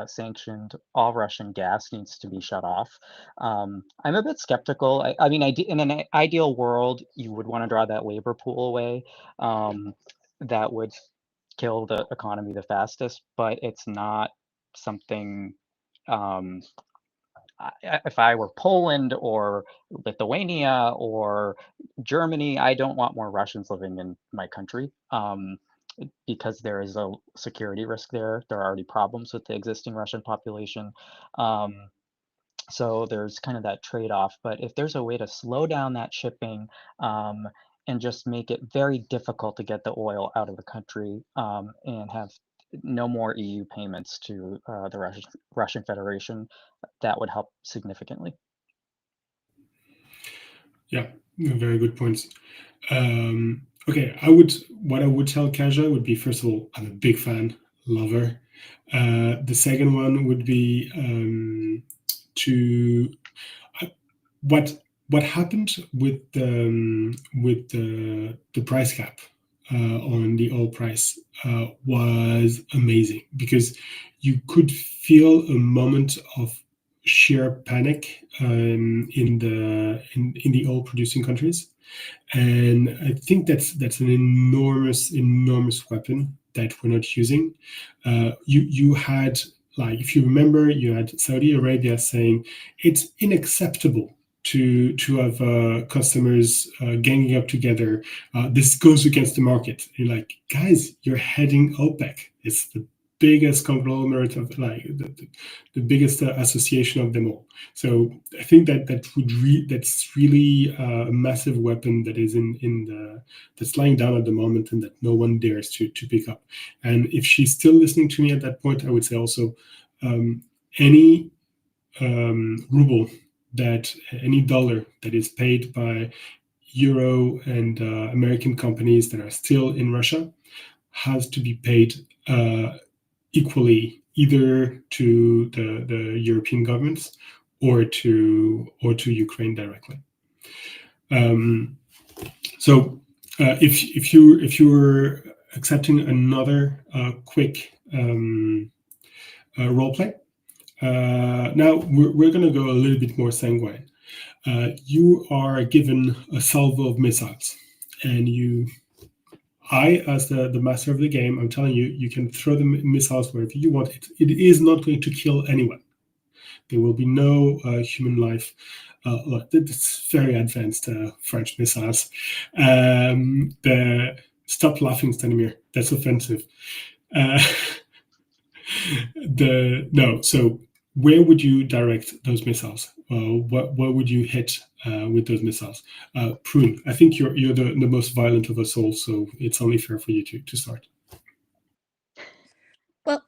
sanctioned. All Russian gas needs to be shut off. I'm a bit skeptical. I mean, in an ideal world, you would want to draw that labor pool away. That would kill the economy the fastest, but it's not something. If I were Poland or Lithuania or Germany, I don't want more Russians living in my country, because there is a security risk there. There are already problems with the existing Russian population. So there's kind of that trade-off. But if there's a way to slow down that shipping, and just make it very difficult to get the oil out of the country, and have no more EU payments to the Russian Federation, that would help significantly. Yeah, very good points. Okay, what I would tell Kaja would be, first of all, I'm a big fan, lover. The second one would be what happened with the price cap on the oil price was amazing, because you could feel a moment of sheer panic in the oil producing countries, and I think that's an enormous weapon that we're not using. You had, like, if you remember, you had Saudi Arabia saying it's unacceptable to have customers ganging up together. This goes against the market. You're like, guys, you're heading OPEC. It's the biggest conglomerate of, like, the biggest association of them all. So I think that's really a massive weapon that is that's lying down at the moment, and that no one dares to pick up. And if she's still listening to me at that point, I would say also, any ruble, that any dollar that is paid by Euro and American companies that are still in Russia has to be paid equally, either to the European governments or to Ukraine directly. So if you're accepting another quick role play, Now we're going to go a little bit more sanguine. You are given a salvo of missiles, and I, as the master of the game, I'm telling you, you can throw the missiles wherever you want. It is not going to kill anyone. There will be no human life. Look, it's very advanced French missiles. Stop laughing, Stanimir. That's offensive. So where would you direct those missiles? What would you hit with those missiles? Prun, I think you're the most violent of us all, so it's only fair for you to start. Well,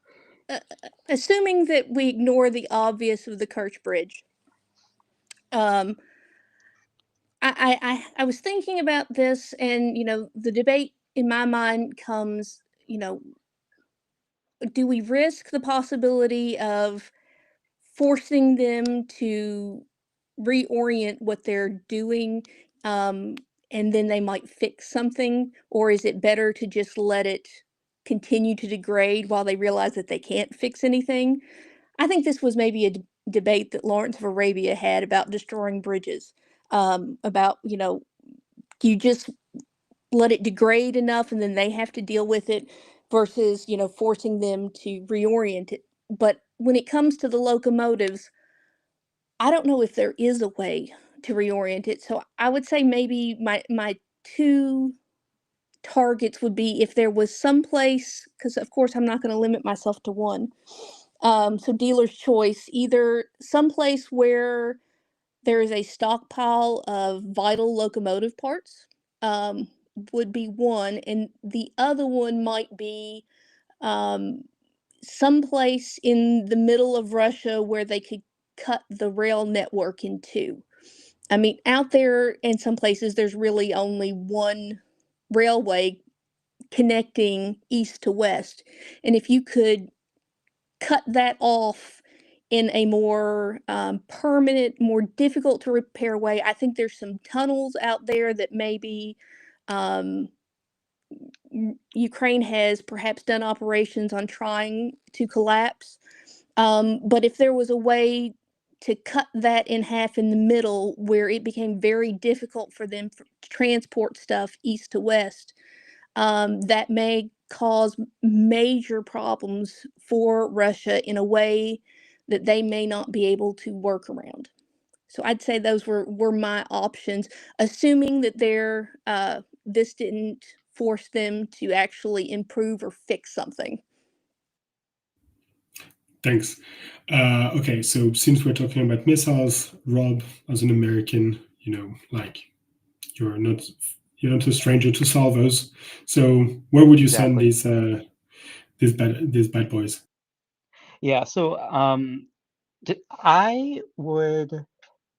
assuming that we ignore the obvious of the Kerch Bridge, I was thinking about this, and the debate in my mind comes, do we risk the possibility of forcing them to reorient what they're doing, and then they might fix something, or is it better to just let it continue to degrade while they realize that they can't fix anything? I think this was maybe a debate that Lawrence of Arabia had about destroying bridges, about you just let it degrade enough and then they have to deal with it, versus forcing them to reorient it. But when it comes to the locomotives, I don't know if there is a way to reorient it. So I would say maybe my two targets would be if there was some place, because of course I'm not going to limit myself to one. So dealer's choice, either someplace where there is a stockpile of vital locomotive parts, would be one, and the other one might be someplace in the middle of Russia where they could cut the rail network in two. I mean, out there in some places, there's really only one railway connecting east to west. And if you could cut that off in a more permanent, more difficult to repair way, I think there's some tunnels out there that maybe Ukraine has perhaps done operations on trying to collapse. But if there was a way to cut that in half in the middle where it became very difficult for them to transport stuff east to west, that may cause major problems for Russia in a way that they may not be able to work around. So I'd say those were my options, assuming that this didn't force them to actually improve or fix something. Thanks. Okay, so since we're talking about missiles, Rob, as an American, you're not a stranger to salvos. So where would you send these bad boys? Yeah, so I would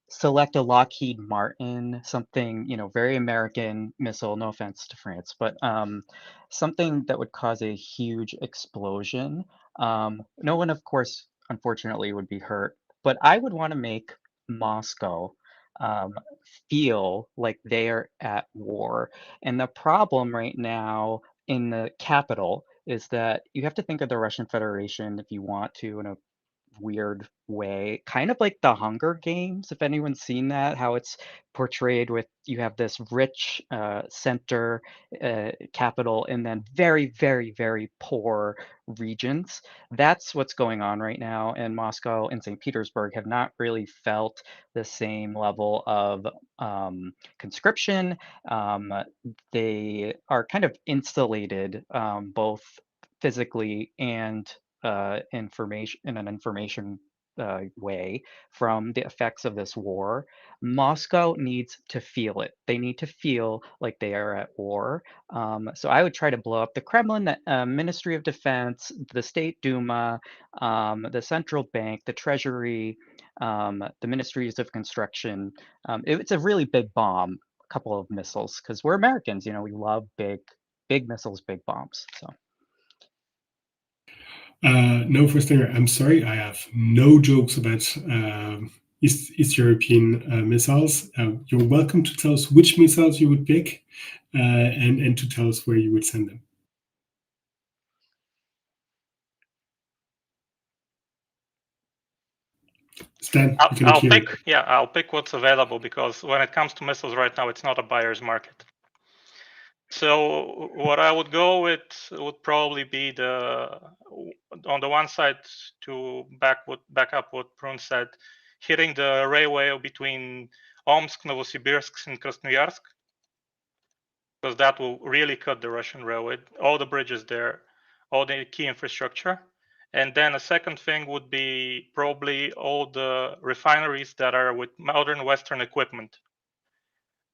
select a Lockheed Martin, something, very American missile, no offense to France, but something that would cause a huge explosion. No one, of course, unfortunately, would be hurt, but I would want to make Moscow um, feel like they are at war. And the problem right now in the capital is that you have to think of the Russian Federation, if you want to, in a weird way, kind of like the Hunger Games, if anyone's seen that, how it's portrayed with you have this rich center capital and then very, very, very poor regions. That's what's going on right now. And Moscow and St. Petersburg have not really felt the same level of conscription. They are kind of insulated, both physically and information in an information way from the effects of this war. Moscow needs to feel it. They need to feel like they are at war. So I would try to blow up the Kremlin, the Ministry of Defense, the State Duma, the central bank, the Treasury, the Ministries of Construction. It's a really big bomb, a couple of missiles, because we're Americans. We love big missiles, big bombs. So. No, first thing, I'm sorry, I have no jokes about East European missiles. You're welcome to tell us which missiles you would pick, and to tell us where you would send them. Stan, you cannot hear me. I'll pick what's available, because when it comes to missiles right now, it's not a buyer's market. So what I would go with would probably be on the one side, to back up what Prun said, hitting the railway between Omsk, Novosibirsk, and Krasnoyarsk, because that will really cut the Russian railway, all the bridges there, all the key infrastructure. And then a second thing would be probably all the refineries that are with modern Western equipment,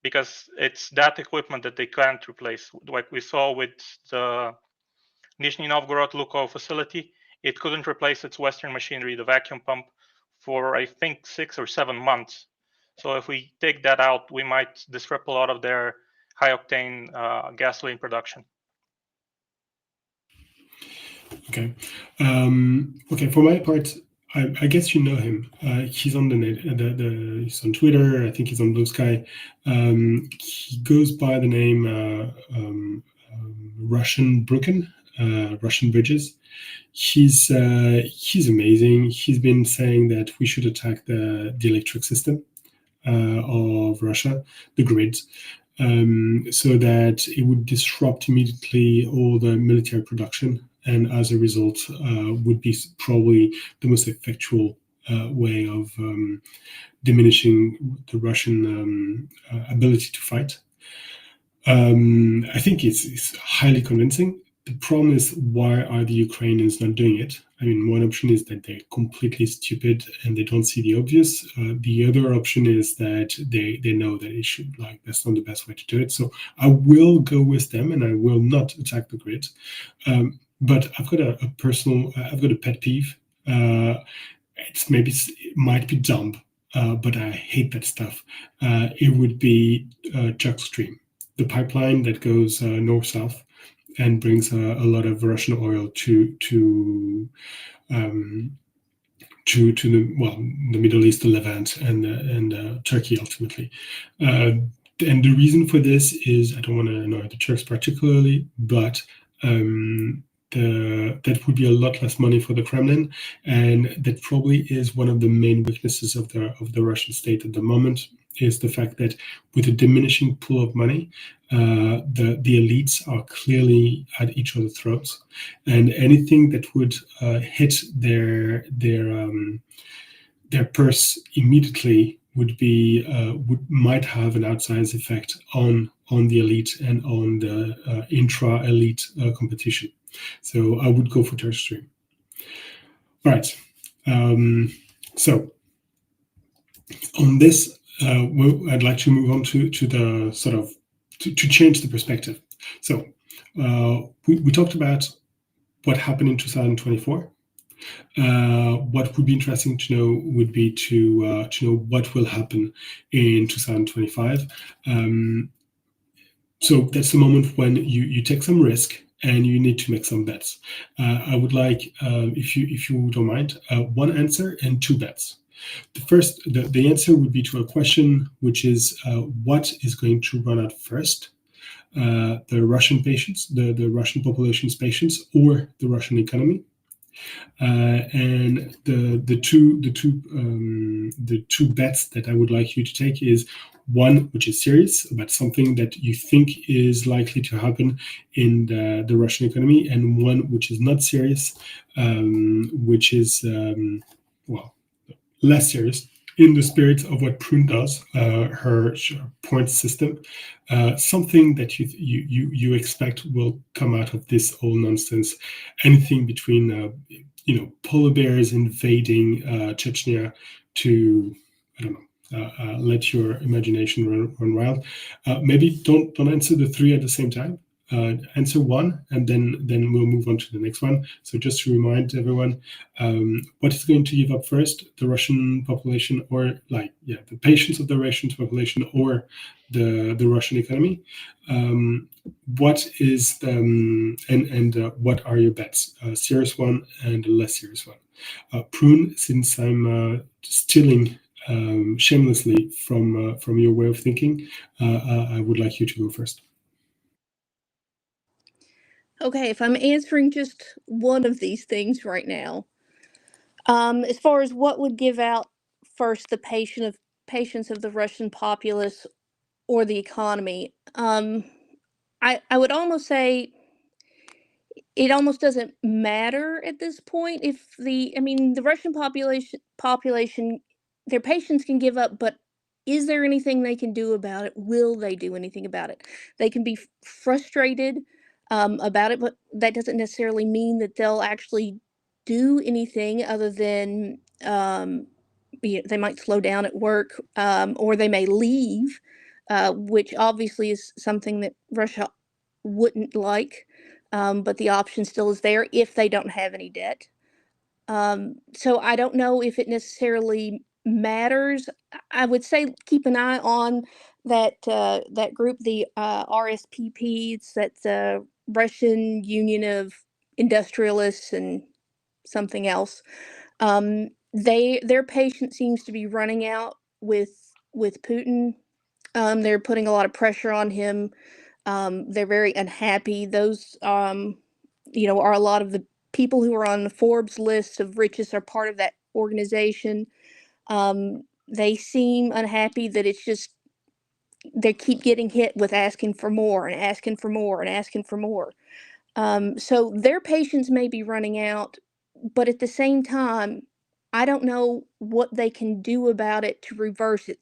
because it's that equipment that they can't replace. Like we saw with the Nizhny Novgorod Lukoil facility, it couldn't replace its Western machinery, the vacuum pump, for I think 6 or 7 months. So if we take that out, we might disrupt a lot of their high-octane gasoline production. Okay. Okay. For my part, I guess you know him. He's on the net. He's on Twitter. I think he's on Blue Sky. He goes by the name Russian Brukin, Russian Bridges. He's amazing. He's been saying that we should attack the electric system of Russia, the grid, so that it would disrupt immediately all the military production, and as a result would be probably the most effectual way of diminishing the Russian ability to fight. I think it's highly convincing. The problem is, why are the Ukrainians not doing it? I mean, one option is that they're completely stupid and they don't see the obvious. The other option is that they know that it should, that's not the best way to do it. So I will go with them and I will not attack the grid. But I've got I've got a pet peeve. It might be dumb, but I hate that stuff. It would be Turk Stream, the pipeline that goes north-south and brings a lot of Russian oil to the Middle East, the Levant, and Turkey ultimately. And the reason for this is, I don't want to annoy the Turks particularly, but that would be a lot less money for the Kremlin, and that probably is one of the main weaknesses of the Russian state at the moment, is the fact that with a diminishing pool of money, the elites are clearly at each other's throats, and anything that would hit their purse immediately might have an outsized effect on the elite and on the intra-elite competition. So I would go for Turk Stream. All right. So on this, I'd like to move on to the sort of to change the perspective. So we talked about what happened in 2024. What would be interesting to know would be to know what will happen in 2025. So that's the moment when you take some risk and you need to make some bets. I would like, if you don't mind, one answer and two bets. The answer would be to a question, which is what is going to run out first, the Russian patients, the Russian population's patients, or the Russian economy. And the two bets that I would like you to take is one which is serious, about something that you think is likely to happen in the Russian economy, and one which is not serious, which is less serious, in the spirit of what Prun does, her point system, something that you expect will come out of this whole nonsense. Anything between polar bears invading Chechnya to, I don't know, let your imagination run wild. Maybe don't answer the three at the same time. Answer one, and then we'll move on to the next one. So just to remind everyone, what is going to give up first, the Russian population, or the patients of the Russian population, or the Russian economy? What is what are your bets? A serious one and a less serious one. Prun, since I'm stealing shamelessly from your way of thinking, I would like you to go first. Okay, if I'm answering just one of these things right now, as far as what would give out first the patience of the Russian populace or the economy. I would almost say it almost doesn't matter at this point if the Russian population their patience can give up, but is there anything they can do about it? Will they do anything about it? They can be frustrated about it, but that doesn't necessarily mean that they'll actually do anything other than they might slow down at work, or they may leave, which obviously is something that Russia wouldn't like, but the option still is there if they don't have any debt. So I don't know if it necessarily matters. I would say keep an eye on that group, the RSPP. It's that Russian Union of Industrialists and something else. Their patience seems to be running out with Putin. They're putting a lot of pressure on him. They're very unhappy. Those are a lot of the people who are on the Forbes list of richest are part of that organization. They seem unhappy that it's just they keep getting hit with asking for more and asking for more and asking for more. So their patience may be running out, but at the same time, I don't know what they can do about it to reverse it.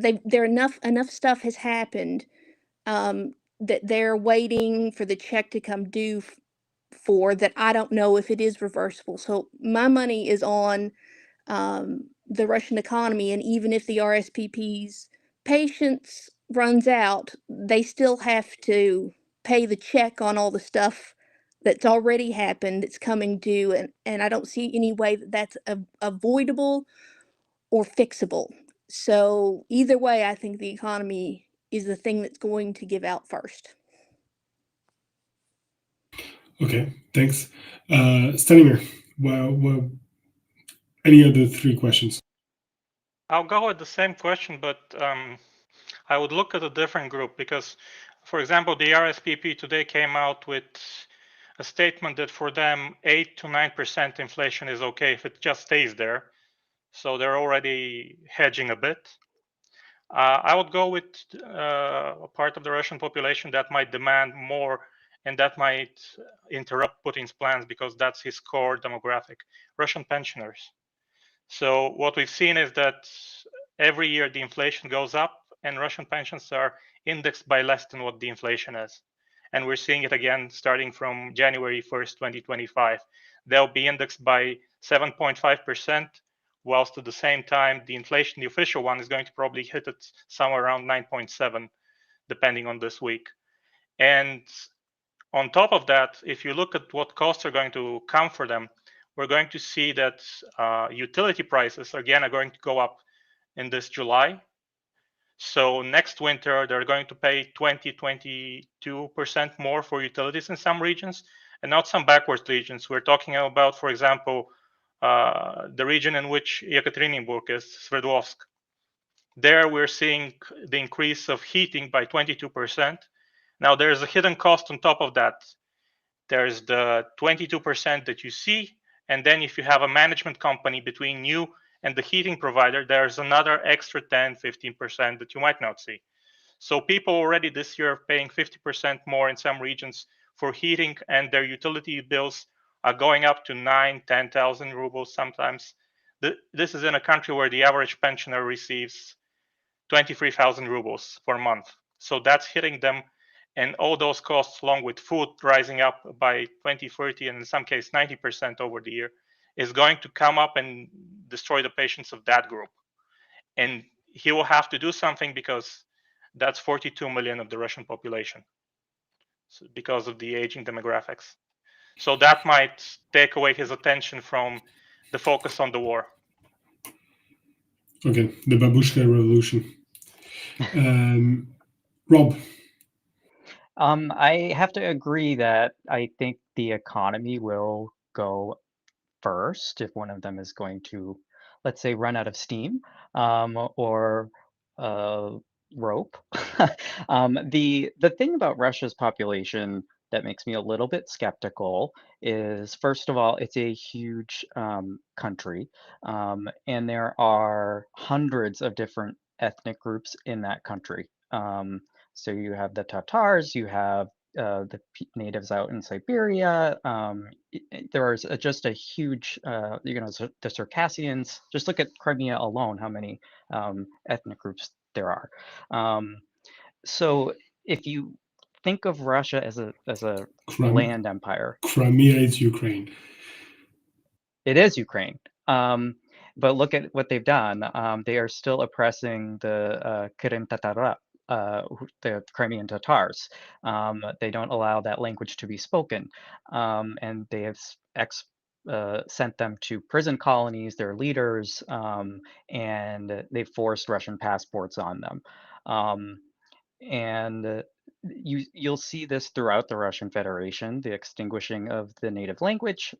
Enough stuff has happened that they're waiting for the check to come due for that. I don't know if it is reversible. So my money is on the Russian economy, and even if the RSPP's patience runs out, they still have to pay the check on all the stuff that's already happened that's coming due, and I don't see any way that that's avoidable or fixable. So either way, I think the economy is the thing that's going to give out first. Okay, thanks. Stanimir, well, any other three questions? I'll go with the same question, but I would look at a different group because, for example, the RSPP today came out with a statement that for them 8 to 9% inflation is okay if it just stays there. So they're already hedging a bit. I would go with a part of the Russian population that might demand more, and that might interrupt Putin's plans because that's his core demographic, Russian pensioners. So what we've seen is that every year the inflation goes up and Russian pensions are indexed by less than what the inflation is. And we're seeing it again starting from January 1st, 2025. They'll be indexed by 7.5%, whilst at the same time, the inflation, the official one, is going to probably hit it somewhere around 9.7, depending on this week. And on top of that, if you look at what costs are going to come for them, we're going to see that utility prices, again, are going to go up in this July. So next winter, they're going to pay 22% more for utilities in some regions, and not some backward regions. We're talking about, for example, the region in which Yekaterinburg is, Sverdlovsk. There we're seeing the increase of heating by 22%. Now there's a hidden cost on top of that. There's the 22% that you see, and then if you have a management company between you and the heating provider, there's another extra 10-15% that you might not see. So people already this year are paying 50% more in some regions for heating, and their utility bills are going up to 9-10,000 rubles sometimes. This is in a country where the average pensioner receives 23,000 rubles per month. So that's hitting them, and all those costs, along with food rising up by 20, 30, and in some cases 90% over the year, is going to come up and destroy the patience of that group. And he will have to do something because that's 42 million of the Russian population, so because of the aging demographics. So that might take away his attention from the focus on the war. Okay, the babushka revolution. Rob. I have to agree that I think the economy will go first if one of them is going to, let's say, run out of steam, or rope. The thing about Russia's population that makes me a little bit skeptical is, first of all, it's a huge country, and there are hundreds of different ethnic groups in that country. So you have the Tatars, you have the natives out in Siberia. There's just a huge, the Circassians. Just look at Crimea alone, how many ethnic groups there are. So if you think of Russia as a land empire, Crimea is Ukraine. it is Ukraine. But look at what they've done. They are still oppressing the Krim Tatara, the Crimean Tatars. They don't allow that language to be spoken, and they have sent them to prison colonies, their leaders, and they forced Russian passports on them. And you'll see this throughout the Russian Federation, the extinguishing of the native language.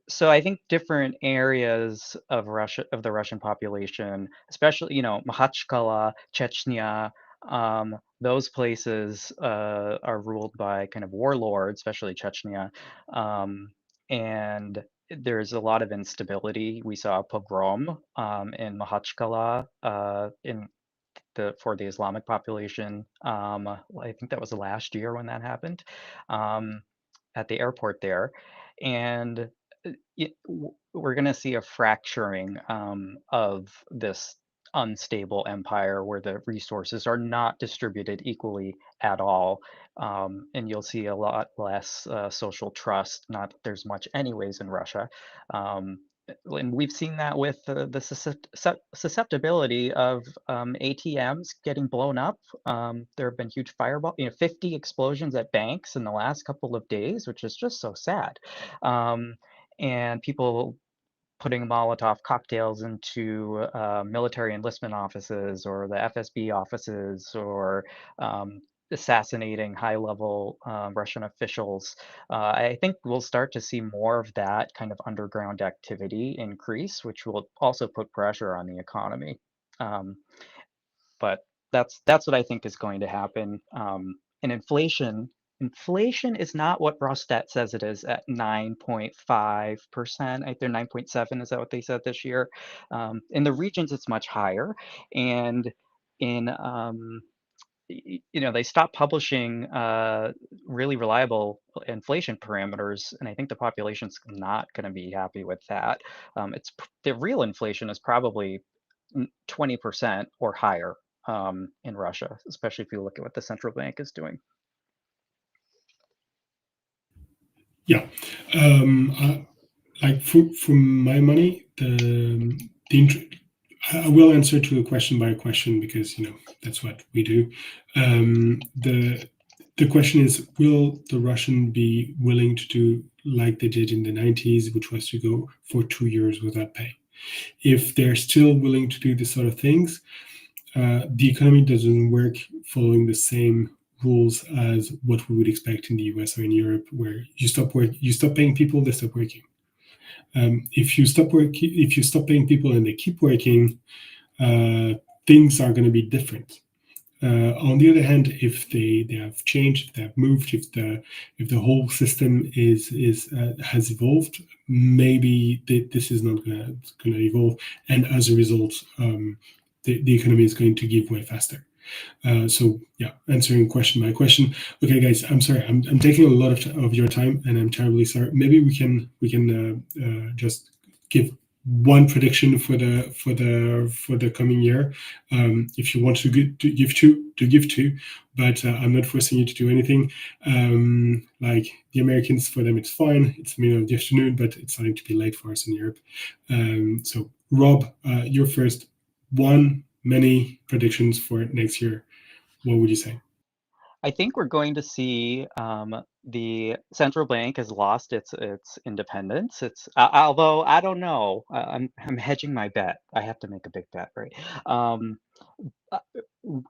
So I think different areas of Russia, of the Russian population, especially, Makhachkala, Chechnya, those places are ruled by kind of warlords, especially Chechnya, and there's a lot of instability. We saw a pogrom in Makhachkala for the Islamic population. I think that was last year when that happened, at the airport there, and we're going to see a fracturing of this unstable empire where the resources are not distributed equally at all, and you'll see a lot less social trust. Not that there's much anyways in Russia. And we've seen that with the susceptibility of ATMs getting blown up. There have been huge fireball, 50 explosions at banks in the last couple of days, which is just so sad. And people putting Molotov cocktails into military enlistment offices or the FSB offices, or assassinating high-level Russian officials. I think we'll start to see more of that kind of underground activity increase, which will also put pressure on the economy. But that's what I think is going to happen. And inflation is not what Rostat says it is at 9.5%. I think 9.7, is that what they said this year? In the regions, it's much higher. And in they stopped publishing really reliable inflation parameters, and I think the population's not going to be happy with that. The real inflation is probably 20% or higher in Russia, especially if you look at what the central bank is doing. Yeah, like for my money, I will answer to a question by a question, because that's what we do. The question is, will the Russian be willing to do like they did in the 90s, which was to go for 2 years without pay? If they're still willing to do this sort of things, the economy doesn't work following the same rules as what we would expect in the US or in Europe, where you stop paying people, they stop working. If you stop paying people and they keep working, things are going to be different. On the other hand, if they have changed, if they have moved, if the whole system has evolved, maybe this is not going to evolve, and as a result, the economy is going to give way faster. So yeah, answering question by question. Okay, guys, I'm sorry, I'm taking a lot of your time, and I'm terribly sorry. Maybe we can just give one prediction for the coming year. If you want to give two, but I'm not forcing you to do anything. Like the Americans, for them it's fine. It's middle of the afternoon, but it's starting to be late for us in Europe. So Rob, you're first. Many predictions for next year. What would you say? I think we're going to see the central bank has lost its independence. It's although I don't know, I'm hedging my bet. I have to make a big bet, right?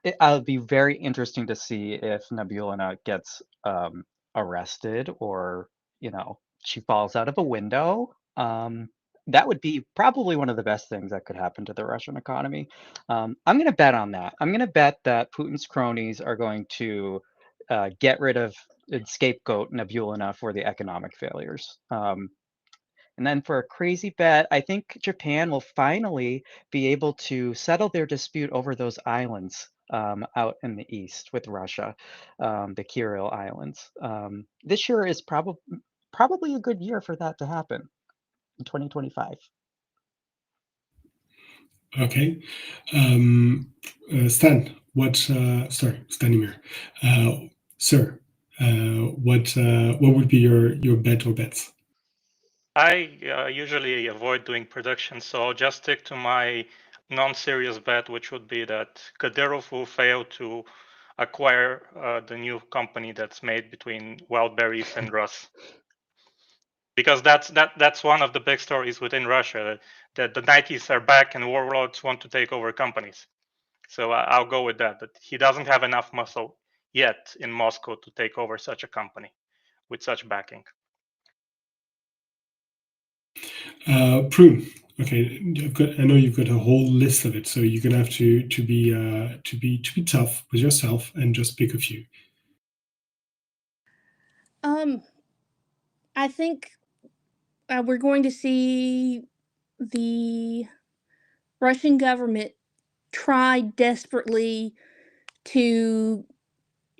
It'll be very interesting to see if Nabulina gets arrested, or she falls out of a window. That would be probably one of the best things that could happen to the Russian economy. I'm going to bet on that. I'm going to bet that Putin's cronies are going to get rid of scapegoat Nabulina for the economic failures. And then for a crazy bet, I think Japan will finally be able to settle their dispute over those islands out in the east with Russia, the Kuril Islands. This year is probably a good year for that to happen in 2025. Okay. Stan, Stanimir. Sir, what would be your bet or bets? I usually avoid doing predictions, so I'll just stick to my non-serious bet, which would be that Kadyrov will fail to acquire the new company that's made between Wildberries and Rus. Because that's one of the big stories within Russia, that the Nikes are back and warlords want to take over companies. So I'll go with that. That he doesn't have enough muscle yet in Moscow to take over such a company with such backing. Prun. Okay, I know you've got a whole list of it, so you're gonna have to be tough with yourself and just pick a few. I think we're going to see the Russian government try desperately to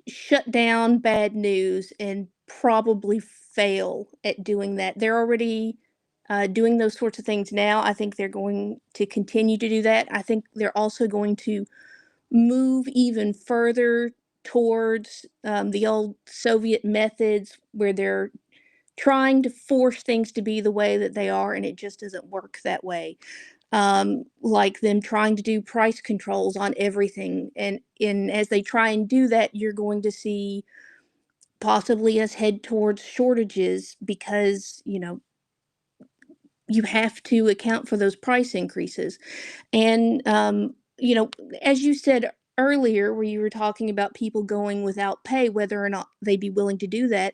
shut down bad news and probably fail at doing that. They're already doing those sorts of things now. I think they're going to continue to do that. I think they're also going to move even further towards the old Soviet methods where they're trying to force things to be the way that they are, and it just doesn't work that way. Like them trying to do price controls on everything, and as they try and do that, you're going to see possibly us head towards shortages because you have to account for those price increases. And as you said earlier, where you were talking about people going without pay, whether or not they'd be willing to do that.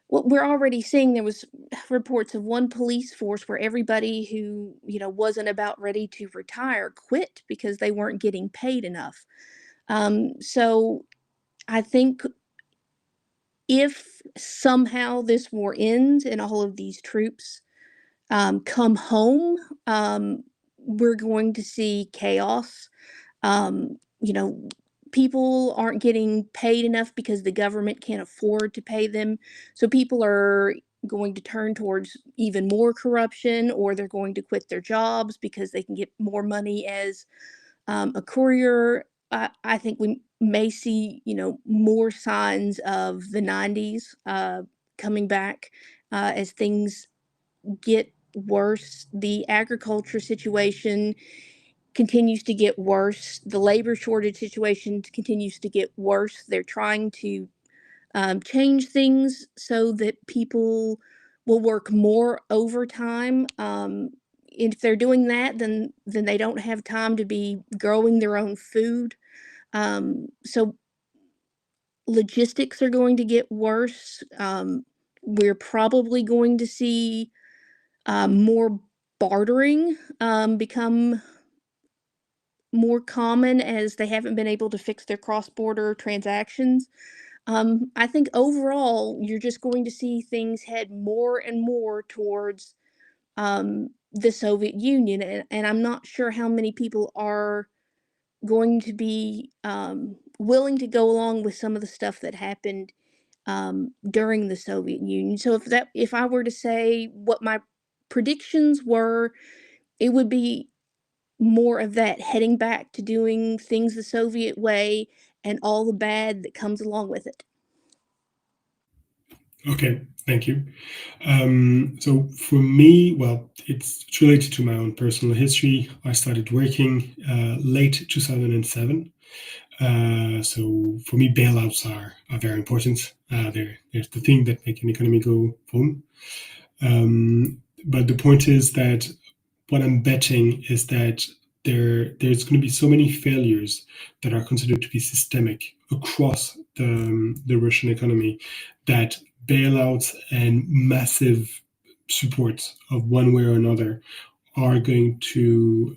Well, we're already seeing there was reports of one police force where everybody who, wasn't about ready to retire quit because they weren't getting paid enough. So I think if somehow this war ends and all of these troops come home, we're going to see chaos. Um, you know, People aren't getting paid enough because the government can't afford to pay them. So people are going to turn towards even more corruption, or they're going to quit their jobs because they can get more money as a courier. I think we may see, more signs of the 90s coming back as things get worse. The agriculture situation continues to get worse. The labor shortage situation continues to get worse. They're trying to change things so that people will work more overtime. If they're doing that, then they don't have time to be growing their own food. So logistics are going to get worse. We're probably going to see more bartering become more common as they haven't been able to fix their cross-border transactions. I think overall, you're just going to see things head more and more towards the Soviet Union, and I'm not sure how many people are going to be willing to go along with some of the stuff that happened during the Soviet Union. So if I were to say what my predictions were, it would be more of that, heading back to doing things the Soviet way and all the bad that comes along with it. Okay, thank you. So for me, well, it's related to my own personal history. I started working late 2007. So for me, bailouts are very important. They're the thing that make an economy go boom. But the point is that what I'm betting is that there's going to be so many failures that are considered to be systemic across the Russian economy that bailouts and massive support of one way or another are going to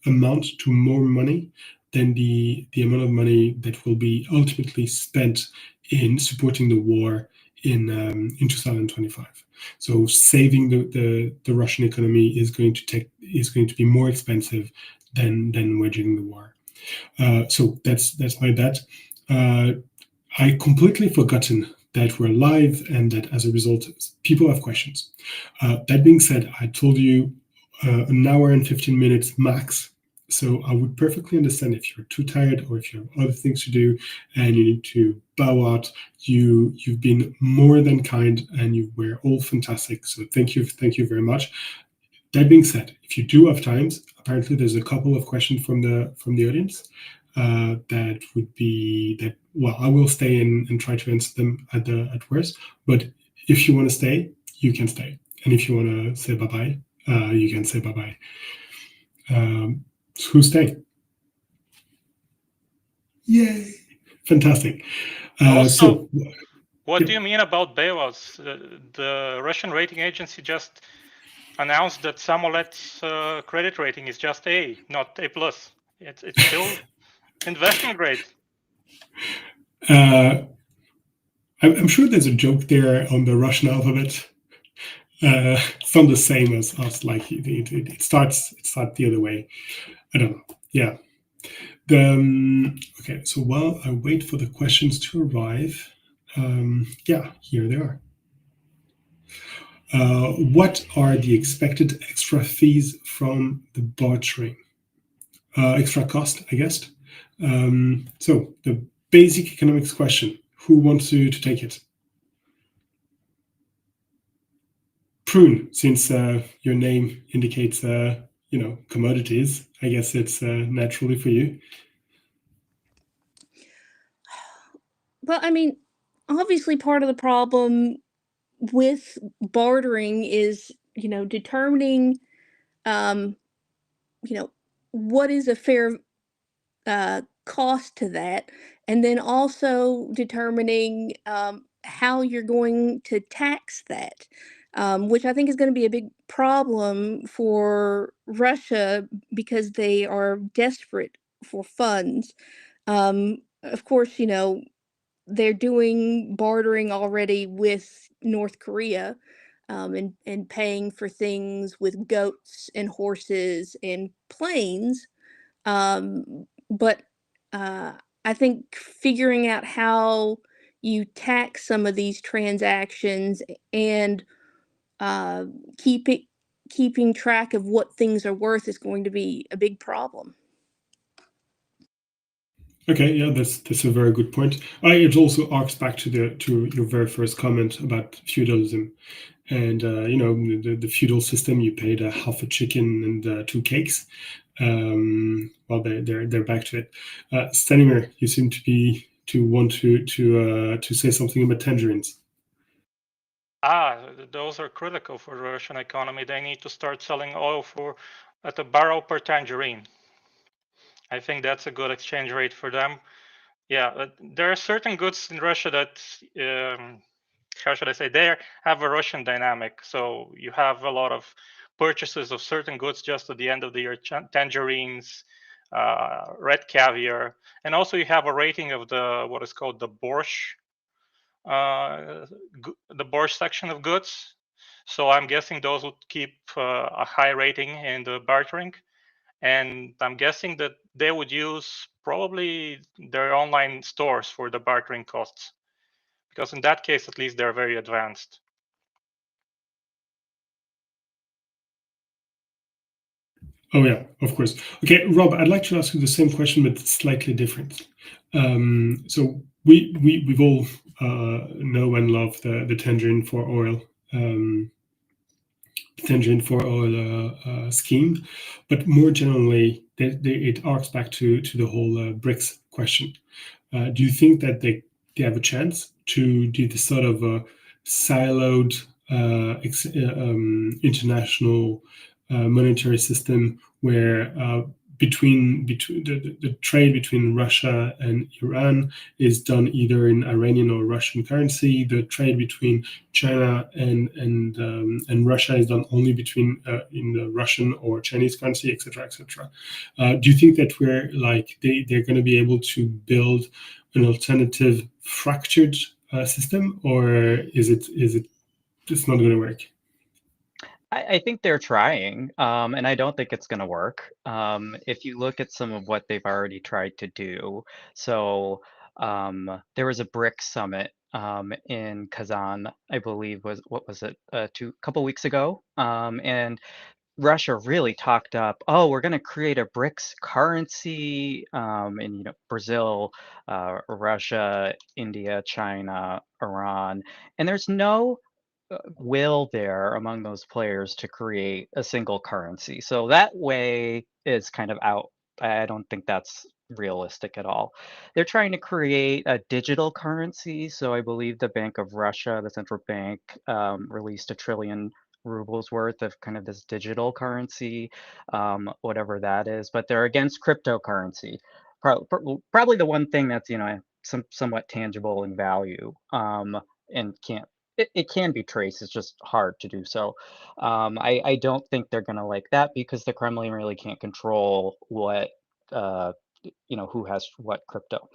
amount to more money than the amount of money that will be ultimately spent in supporting the war in 2025. So saving the Russian economy is going to be more expensive than waging the war. So that's my bet. I completely forgotten that we're live and that as a result, people have questions. That being said, I told you an hour and 15 minutes max. So I would perfectly understand if you're too tired or if you have other things to do and you need to bow out. You've been more than kind and you were all fantastic. So thank you very much. That being said, if you do have times, apparently there's a couple of questions from the audience that would be that. Well, I will stay in and try to answer them at worst. But if you want to stay, you can stay, and if you want to say bye bye, you can say bye bye. Who's staying? Yay! Fantastic. Also, So, what do you mean about bailouts? The Russian rating agency just announced that Samolet's credit rating is just A, not A+. It's still investment grade. I'm sure there's a joke there on the Russian alphabet. It's not the same as us. Like it starts the other way. I don't know. Yeah. Okay. So while I wait for the questions to arrive, yeah, here they are. What are the expected extra fees from the bartering? Extra cost, I guess. So the basic economics question: who wants to take it? Prun, since your name indicates commodities, I guess it's naturally for you. Well, I mean, obviously part of the problem with bartering is, determining, what is a fair cost to that, and then also determining how you're going to tax that, which I think is going to be a big problem for Russia because they are desperate for funds. Of course, they're doing bartering already with North Korea, and paying for things with goats and horses and planes. But I think figuring out how you tax some of these transactions and uh, keeping track of what things are worth is going to be a big problem. Okay, yeah, that's a very good point. It also arcs back to your very first comment about feudalism, and the feudal system. You paid half a chicken and 2 cakes. Well, they're back to it. Stanimir, you seem to want to say something about tangerines. Those are critical for the Russian economy. They need to start selling oil at a barrel per tangerine. I think that's a good exchange rate for them. Yeah, there are certain goods in Russia that, how should I say, they have a Russian dynamic. So you have a lot of purchases of certain goods just at the end of the year, tangerines, red caviar, and also you have a rating of what is called the borscht, the borscht section of goods. So I'm guessing those would keep a high rating in the bartering. And I'm guessing that they would use probably their online stores for the bartering costs, because in that case, at least they're very advanced. Oh yeah, of course. Okay, Rob, I'd like to ask you the same question, but slightly different. So we've all know and love the tangerine for oil. Scheme, but more generally, it arcs back to the whole BRICS question. Do you think that they have a chance to do this sort of a siloed international monetary system where between the trade between Russia and Iran is done either in Iranian or Russian currency. The trade between China and Russia is done only between in the Russian or Chinese currency, etc., etc. Do you think that we're like they're going to be able to build an alternative fractured system, or is it just not going to work? I think they're trying, and I don't think it's going to work. If you look at some of what they've already tried to do, so there was a BRICS summit in Kazan, I believe was what was it, couple weeks ago, and Russia really talked up, oh, we're going to create a BRICS currency, and Brazil, Russia, India, China, Iran, and there's no will there among those players to create a single currency. So that way is kind of out. I don't think that's realistic at all. They're trying to create a digital currency. So I believe the Bank of Russia, the central bank, released 1 trillion rubles worth of kind of this digital currency, whatever that is. But they're against cryptocurrency. Probably the one thing that's somewhat tangible in value, and can't it can be traced. It's just hard to do so. I don't think they're going to like that because the Kremlin really can't control what who has what crypto.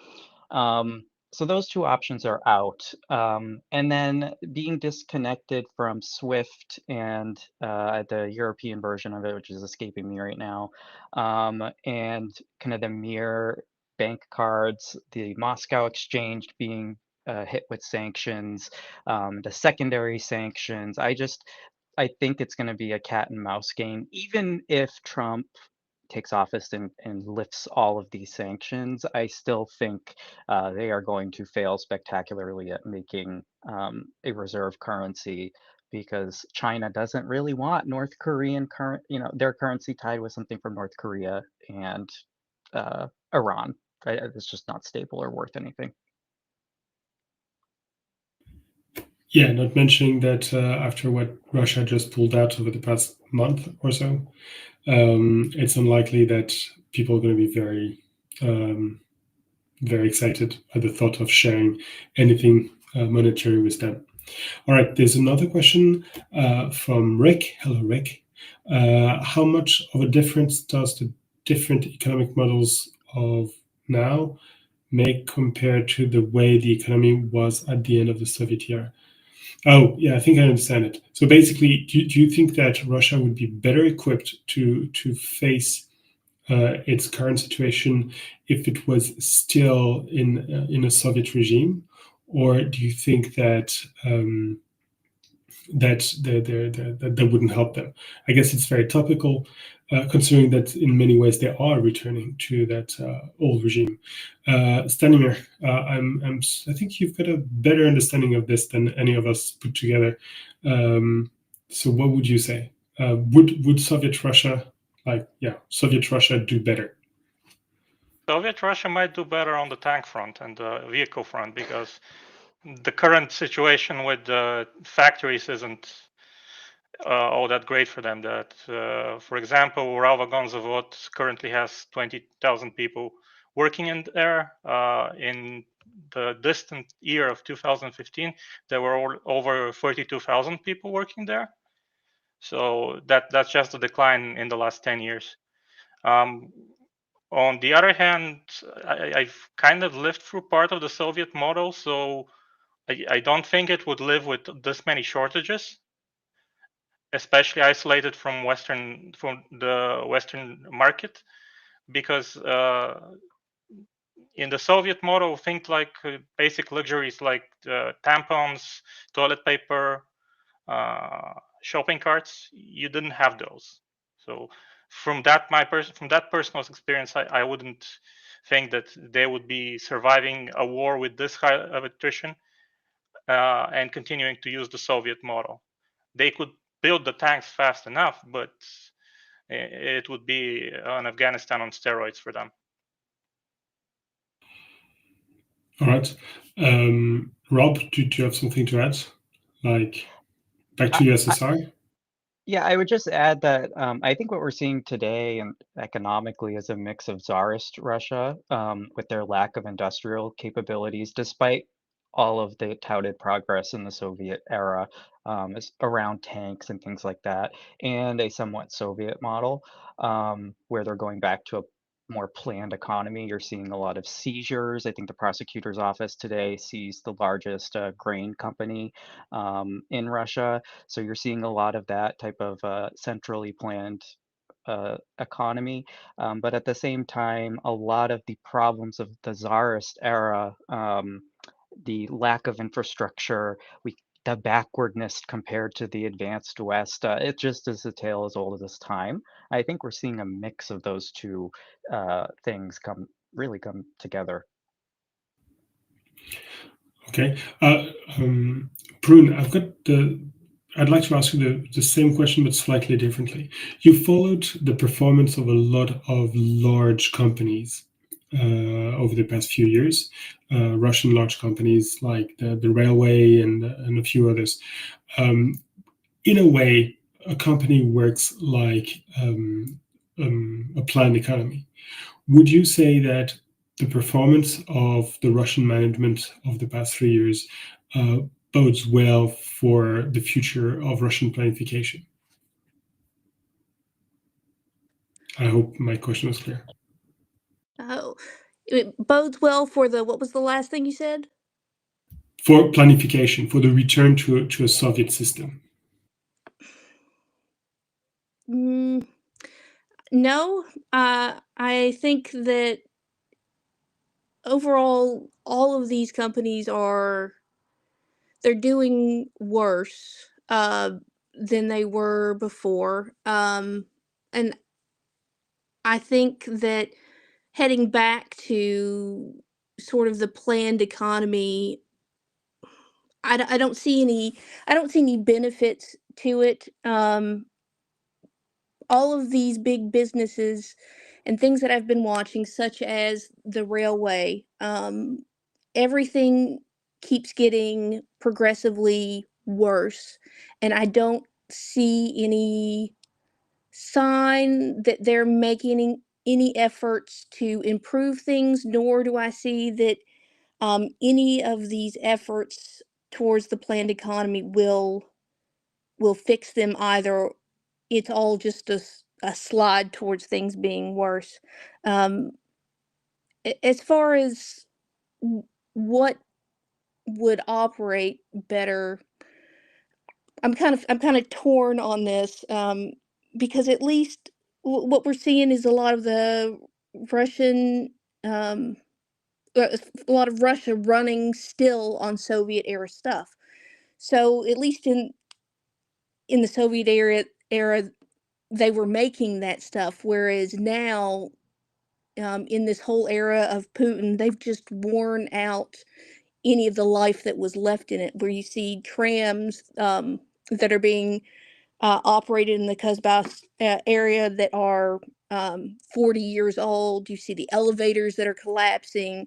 So those two options are out. And then being disconnected from SWIFT and the European version of it, which is escaping me right now, and kind of the Mir bank cards, the Moscow exchange being hit with sanctions, the secondary sanctions. I think it's going to be a cat and mouse game, even if Trump takes office and lifts all of these sanctions. I still think they are going to fail spectacularly at making a reserve currency because China doesn't really want North Korean their currency tied with something from North Korea and Iran. Right? It's just not stable or worth anything. Yeah, not mentioning that after what Russia just pulled out over the past month or so, it's unlikely that people are going to be very excited at the thought of sharing anything monetary with them. All right, there's another question from Rick. Hello, Rick. How much of a difference does the different economic models of now make compared to the way the economy was at the end of the Soviet era? Oh, yeah, I think I understand it. So basically, do you think that Russia would be better equipped to face its current situation if it was still in a Soviet regime, or do you think that that wouldn't help them? I guess it's very topical, considering that in many ways they are returning to that old regime. Stanimir, I think you've got a better understanding of this than any of us put together. So what would you say? Would Soviet Russia, Soviet Russia do better? Soviet Russia might do better on the tank front and the vehicle front because the current situation with the factories isn't all that great for them. That, for example, Uralvagonzavod currently has 20,000 people working in there. In the distant year of 2015, there were over 32,000 people working there. So that's just a decline in the last 10 years. On the other hand, I've kind of lived through part of the Soviet model, so I don't think it would live with this many shortages, especially isolated from the Western market, because in the Soviet model, think like basic luxuries like tampons, toilet paper, shopping carts. You didn't have those, so from that personal experience, I wouldn't think that they would be surviving a war with this high of attrition and continuing to use the Soviet model. They could build the tanks fast enough, but it would be an Afghanistan on steroids for them. All right. Rob, do you have something to add? Like back to USSR? Yeah, I would just add that I think what we're seeing today and economically is a mix of Tsarist Russia with their lack of industrial capabilities, despite all of the touted progress in the Soviet era around tanks and things like that, and a somewhat Soviet model where they're going back to a more planned economy. You're seeing a lot of seizures. I think the prosecutor's office today seized the largest grain company in Russia, so you're seeing a lot of that type of centrally planned economy. But at the same time, a lot of the problems of the Tsarist era, the lack of infrastructure, the backwardness compared to the advanced West, it just is a tale as old as time. I think we're seeing a mix of those two things really come together. Okay. Prun, I'd like to ask you the same question, but slightly differently. You followed the performance of a lot of large companies over the past few years, Russian large companies like the railway and a few others. In a way, a company works like a planned economy. Would you say that the performance of the Russian management of the past 3 years bodes well for the future of Russian planification? I hope my question was clear. Oh, it bodes well for what was the last thing you said? For planification, for the return to a Soviet system. Mm, no, I think that overall, all of these companies they're doing worse than they were before. And I think that heading back to sort of the planned economy, I don't see any benefits to it. All of these big businesses and things that I've been watching, such as the railway, everything keeps getting progressively worse, and I don't see any sign that they're making any efforts to improve things, nor do I see that any of these efforts towards the planned economy will fix them either. It's all just a slide towards things being worse. Um, as far as what would operate better, I'm kind of torn on this because at least what we're seeing is a lot of the Russian um, a lot of Russia running still on Soviet era stuff. So at least in the Soviet era they were making that stuff, whereas now in this whole era of Putin, they've just worn out any of the life that was left in it. Where you see trams that are being operated in the Kuzbass area that are 40 years old. You see the elevators that are collapsing.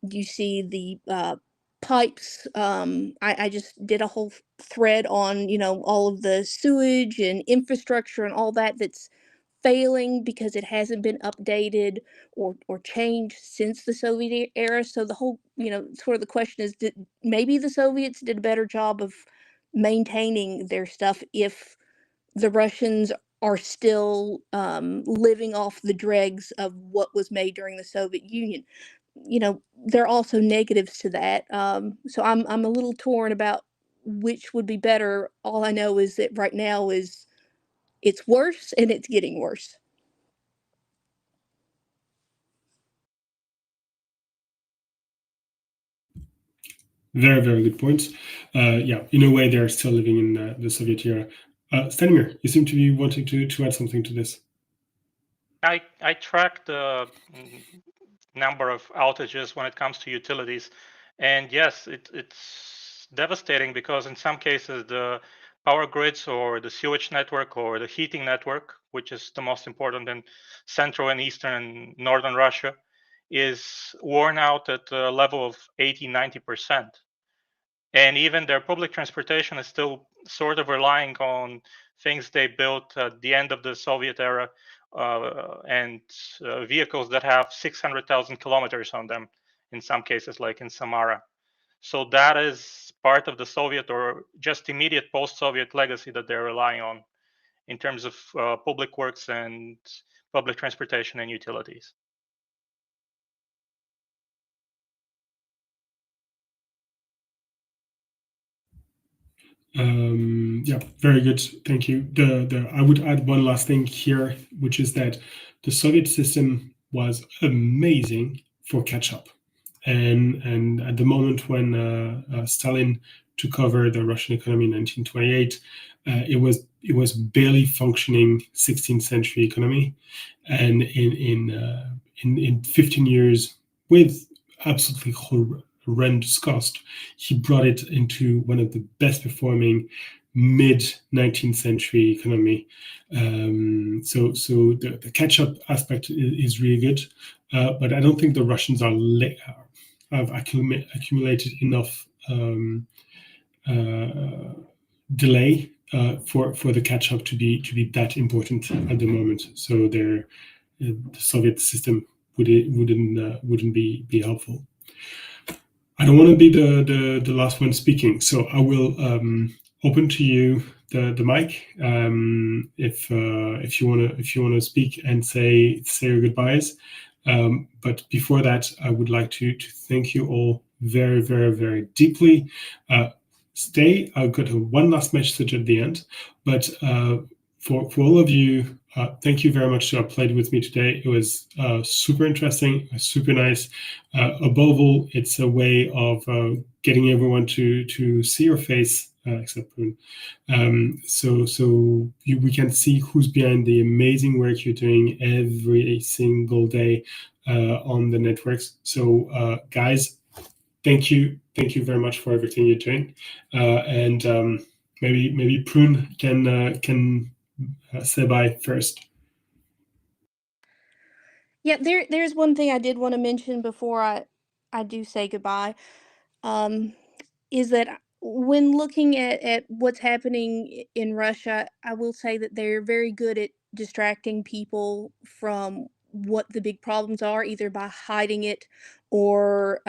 You see the pipes. I just did a whole thread on all of the sewage and infrastructure and all that's failing because it hasn't been updated or changed since the Soviet era. So the whole, sort of the question is, maybe the Soviets did a better job of maintaining their stuff if the Russians are still living off the dregs of what was made during the Soviet Union. There are also negatives to that. So I'm a little torn about which would be better. All I know is that right now it's worse and it's getting worse. Very, very good points. Yeah, in a way, they're still living in the Soviet era. Stanimir, you seem to be wanting to add something to this. I track the number of outages when it comes to utilities, and yes, it's devastating because in some cases the power grids or the sewage network or the heating network, which is the most important in central and eastern and northern Russia, is worn out at a level of 80-90%. and even their public transportation is still sort of relying on things they built at the end of the Soviet era, and vehicles that have 600,000 kilometers on them in some cases, like in Samara. So that is part of the Soviet or just immediate post-Soviet legacy that they're relying on in terms of public works and public transportation and utilities. Yeah, very good. Thank you. I would add one last thing here, which is that the Soviet system was amazing for catch up, and at the moment when Stalin took over the Russian economy in 1928, it was barely functioning 16th century economy, and in 15 years with absolutely horrendous cost, he brought it into one of the best performing mid 19th century economy. So the catch up aspect is really good, but I don't think the Russians have accumulated enough delay for the catch up to be that important at the moment. So the Soviet system wouldn't be helpful. I don't want to be the last one speaking, so I will open to you the mic if you want to speak and say your goodbyes. But before that, I would like to thank you all very, very, very deeply. Stay. I've got one last message at the end, but for all of you, thank you very much to have played with me today. It was super interesting, super nice. Above all, it's a way of getting everyone to see your face, except Prun. So we can see who's behind the amazing work you're doing every single day on the networks. So guys, thank you very much for everything you're doing, and maybe Prun can say bye first. Yeah, there's one thing I did want to mention before I do say goodbye. Is that when looking at what's happening in Russia, I will say that they're very good at distracting people from what the big problems are, either by hiding it or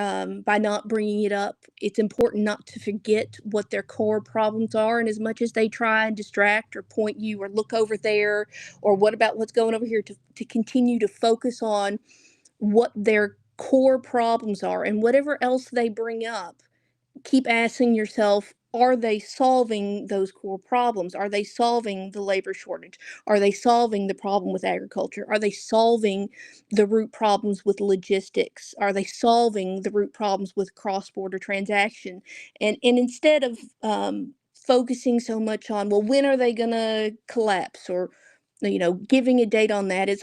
by not bringing it up. It's important not to forget what their core problems are, and as much as they try and distract or point you or look over there or what about what's going over here, to continue to focus on what their core problems are, and whatever else they bring up, keep asking yourself, are they solving those core problems? Are they solving the labor shortage? Are they solving the problem with agriculture? Are they solving the root problems with logistics? Are they solving the root problems with cross-border transaction? And instead of focusing so much on, well, when are they going to collapse, or giving a date on that,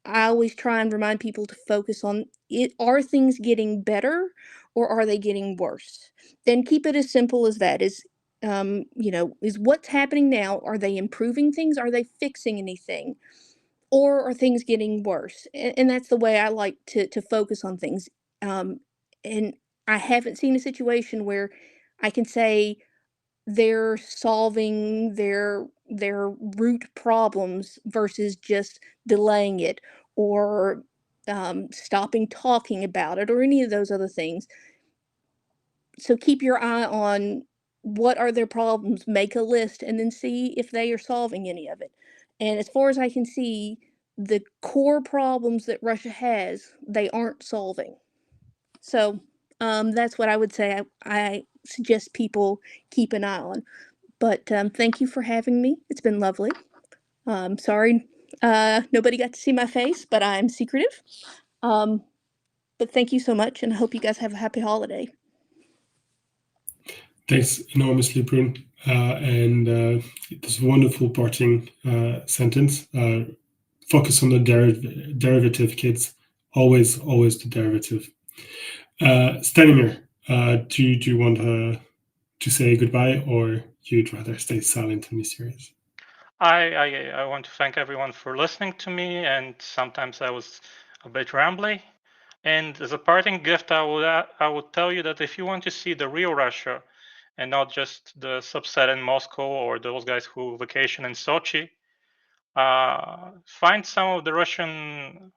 I always try and remind people to focus on it. Are things getting better or are they getting worse? Then keep it as simple as that. Is what's happening now, are they improving things? Are they fixing anything? Or are things getting worse? And that's the way I like to focus on things. And I haven't seen a situation where I can say they're solving their root problems versus just delaying it or stopping talking about it or any of those other things. So keep your eye on what are their problems, make a list, and then see if they are solving any of it. And as far as I can see, the core problems that Russia has, they aren't solving. So that's what I would say I suggest people keep an eye on. But thank you for having me. It's been lovely. Sorry nobody got to see my face, but I'm secretive. But thank you so much, and I hope you guys have a happy holiday. Thanks enormously, Prun. And this wonderful parting sentence. Focus on the derivative, kids. Always the derivative. Stanimir, do you want to say goodbye, or you'd rather stay silent and mysterious? I want to thank everyone for listening to me, and sometimes I was a bit rambly. And as a parting gift, I would tell you that if you want to see the real Russia and not just the subset in Moscow or those guys who vacation in Sochi. Find some of the Russian,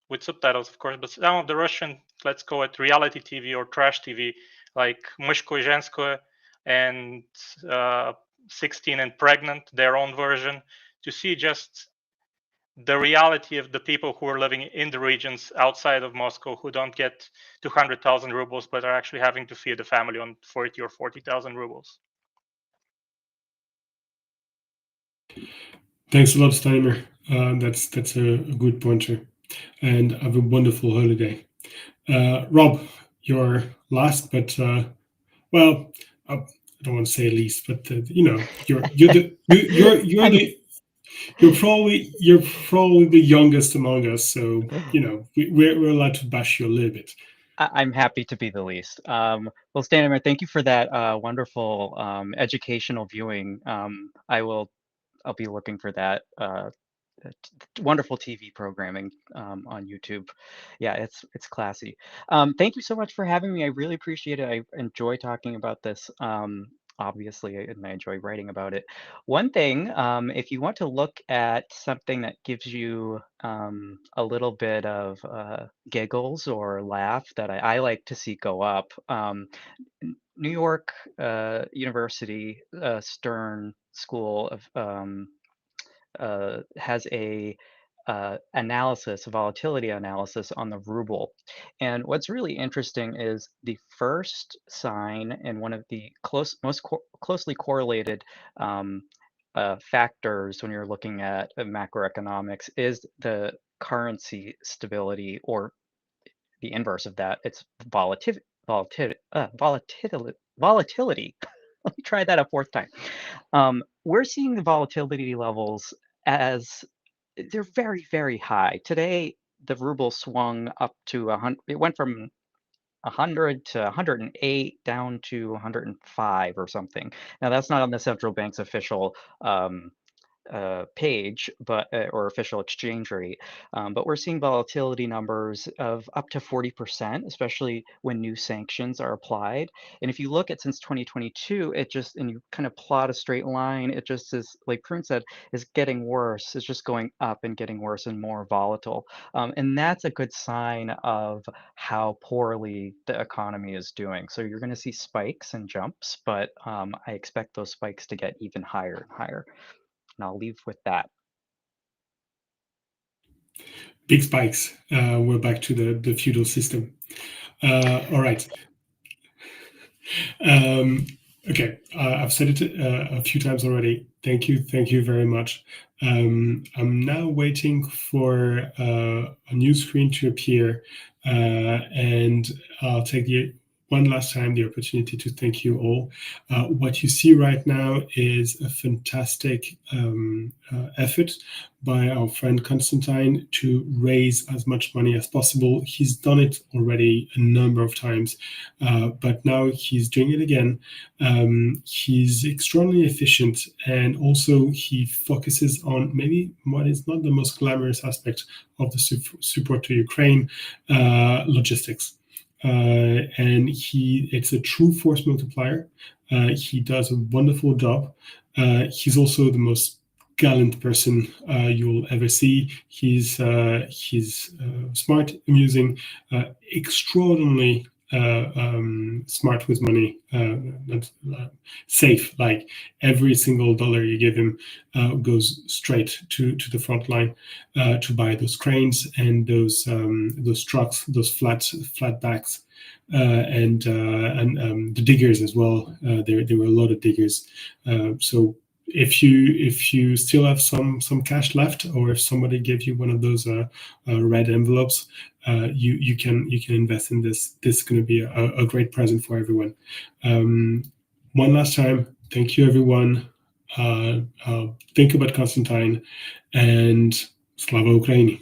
with subtitles of course, but some of the Russian, let's call it reality TV or trash TV, like Myshko Zhenskoye and 16 and Pregnant, their own version, to see just the reality of the people who are living in the regions outside of Moscow who don't get 200,000 rubles but are actually having to feed a family on 30 or 40,000 rubles. Thanks a lot, Stanimir. That's a good pointer. And have a wonderful holiday. Rob, you're last, but well, I don't want to say least, but you're probably the youngest among us, so we're allowed to bash you a little bit. I'm happy to be the least. Well, Stanimir, thank you for that wonderful educational viewing. I'll be looking for that wonderful TV programming on YouTube. Yeah, it's classy. Thank you so much for having me. I really appreciate it. I enjoy talking about this. Obviously, and I enjoy writing about it. One thing, if you want to look at something that gives you a little bit of giggles or laugh that I like to see go up, New York University Stern School of has a analysis, volatility analysis on the ruble. And what's really interesting is the first sign and one of the most closely correlated factors when you're looking at macroeconomics is the currency stability, or the inverse of that, it's volatility. Volatility. Let me try that a fourth time. We're seeing the volatility levels as they're very, very high. Today, the ruble swung up to 100. It went from 100 to 108 down to 105 or something. Now, that's not on the central bank's official page, but or official exchange rate, but we're seeing volatility numbers of up to 40%, especially when new sanctions are applied. And if you look at since 2022, and you kind of plot a straight line, it just is, like Prun said, is getting worse. It's just going up and getting worse and more volatile. And that's a good sign of how poorly the economy is doing. So you're going to see spikes and jumps, but I expect those spikes to get even higher and higher. And I'll leave with that. Big spikes. We're back to the feudal system. All right. Okay, I've said it a few times already. Thank you very much. I'm now waiting for a new screen to appear, and I'll take one last time the opportunity to thank you all. What you see right now is a fantastic effort by our friend Constantine to raise as much money as possible. He's done it already a number of times, but now he's doing it again. He's extremely efficient, and also he focuses on maybe what is not the most glamorous aspect of the support to Ukraine, logistics. And it's a true force multiplier. He does a wonderful job. He's also the most gallant person you'll ever see. He's smart, amusing, extraordinarily smart with money, safe. Like every single dollar you give him goes straight to the front line to buy those cranes and those trucks, those flat backs, and the diggers as well. There were a lot of diggers. So if you still have some cash left, or if somebody gave you one of those red envelopes, you can invest in this. This is going to be a great present for everyone. One last time, thank you everyone. Think about Constantine, and Slava Ukraini.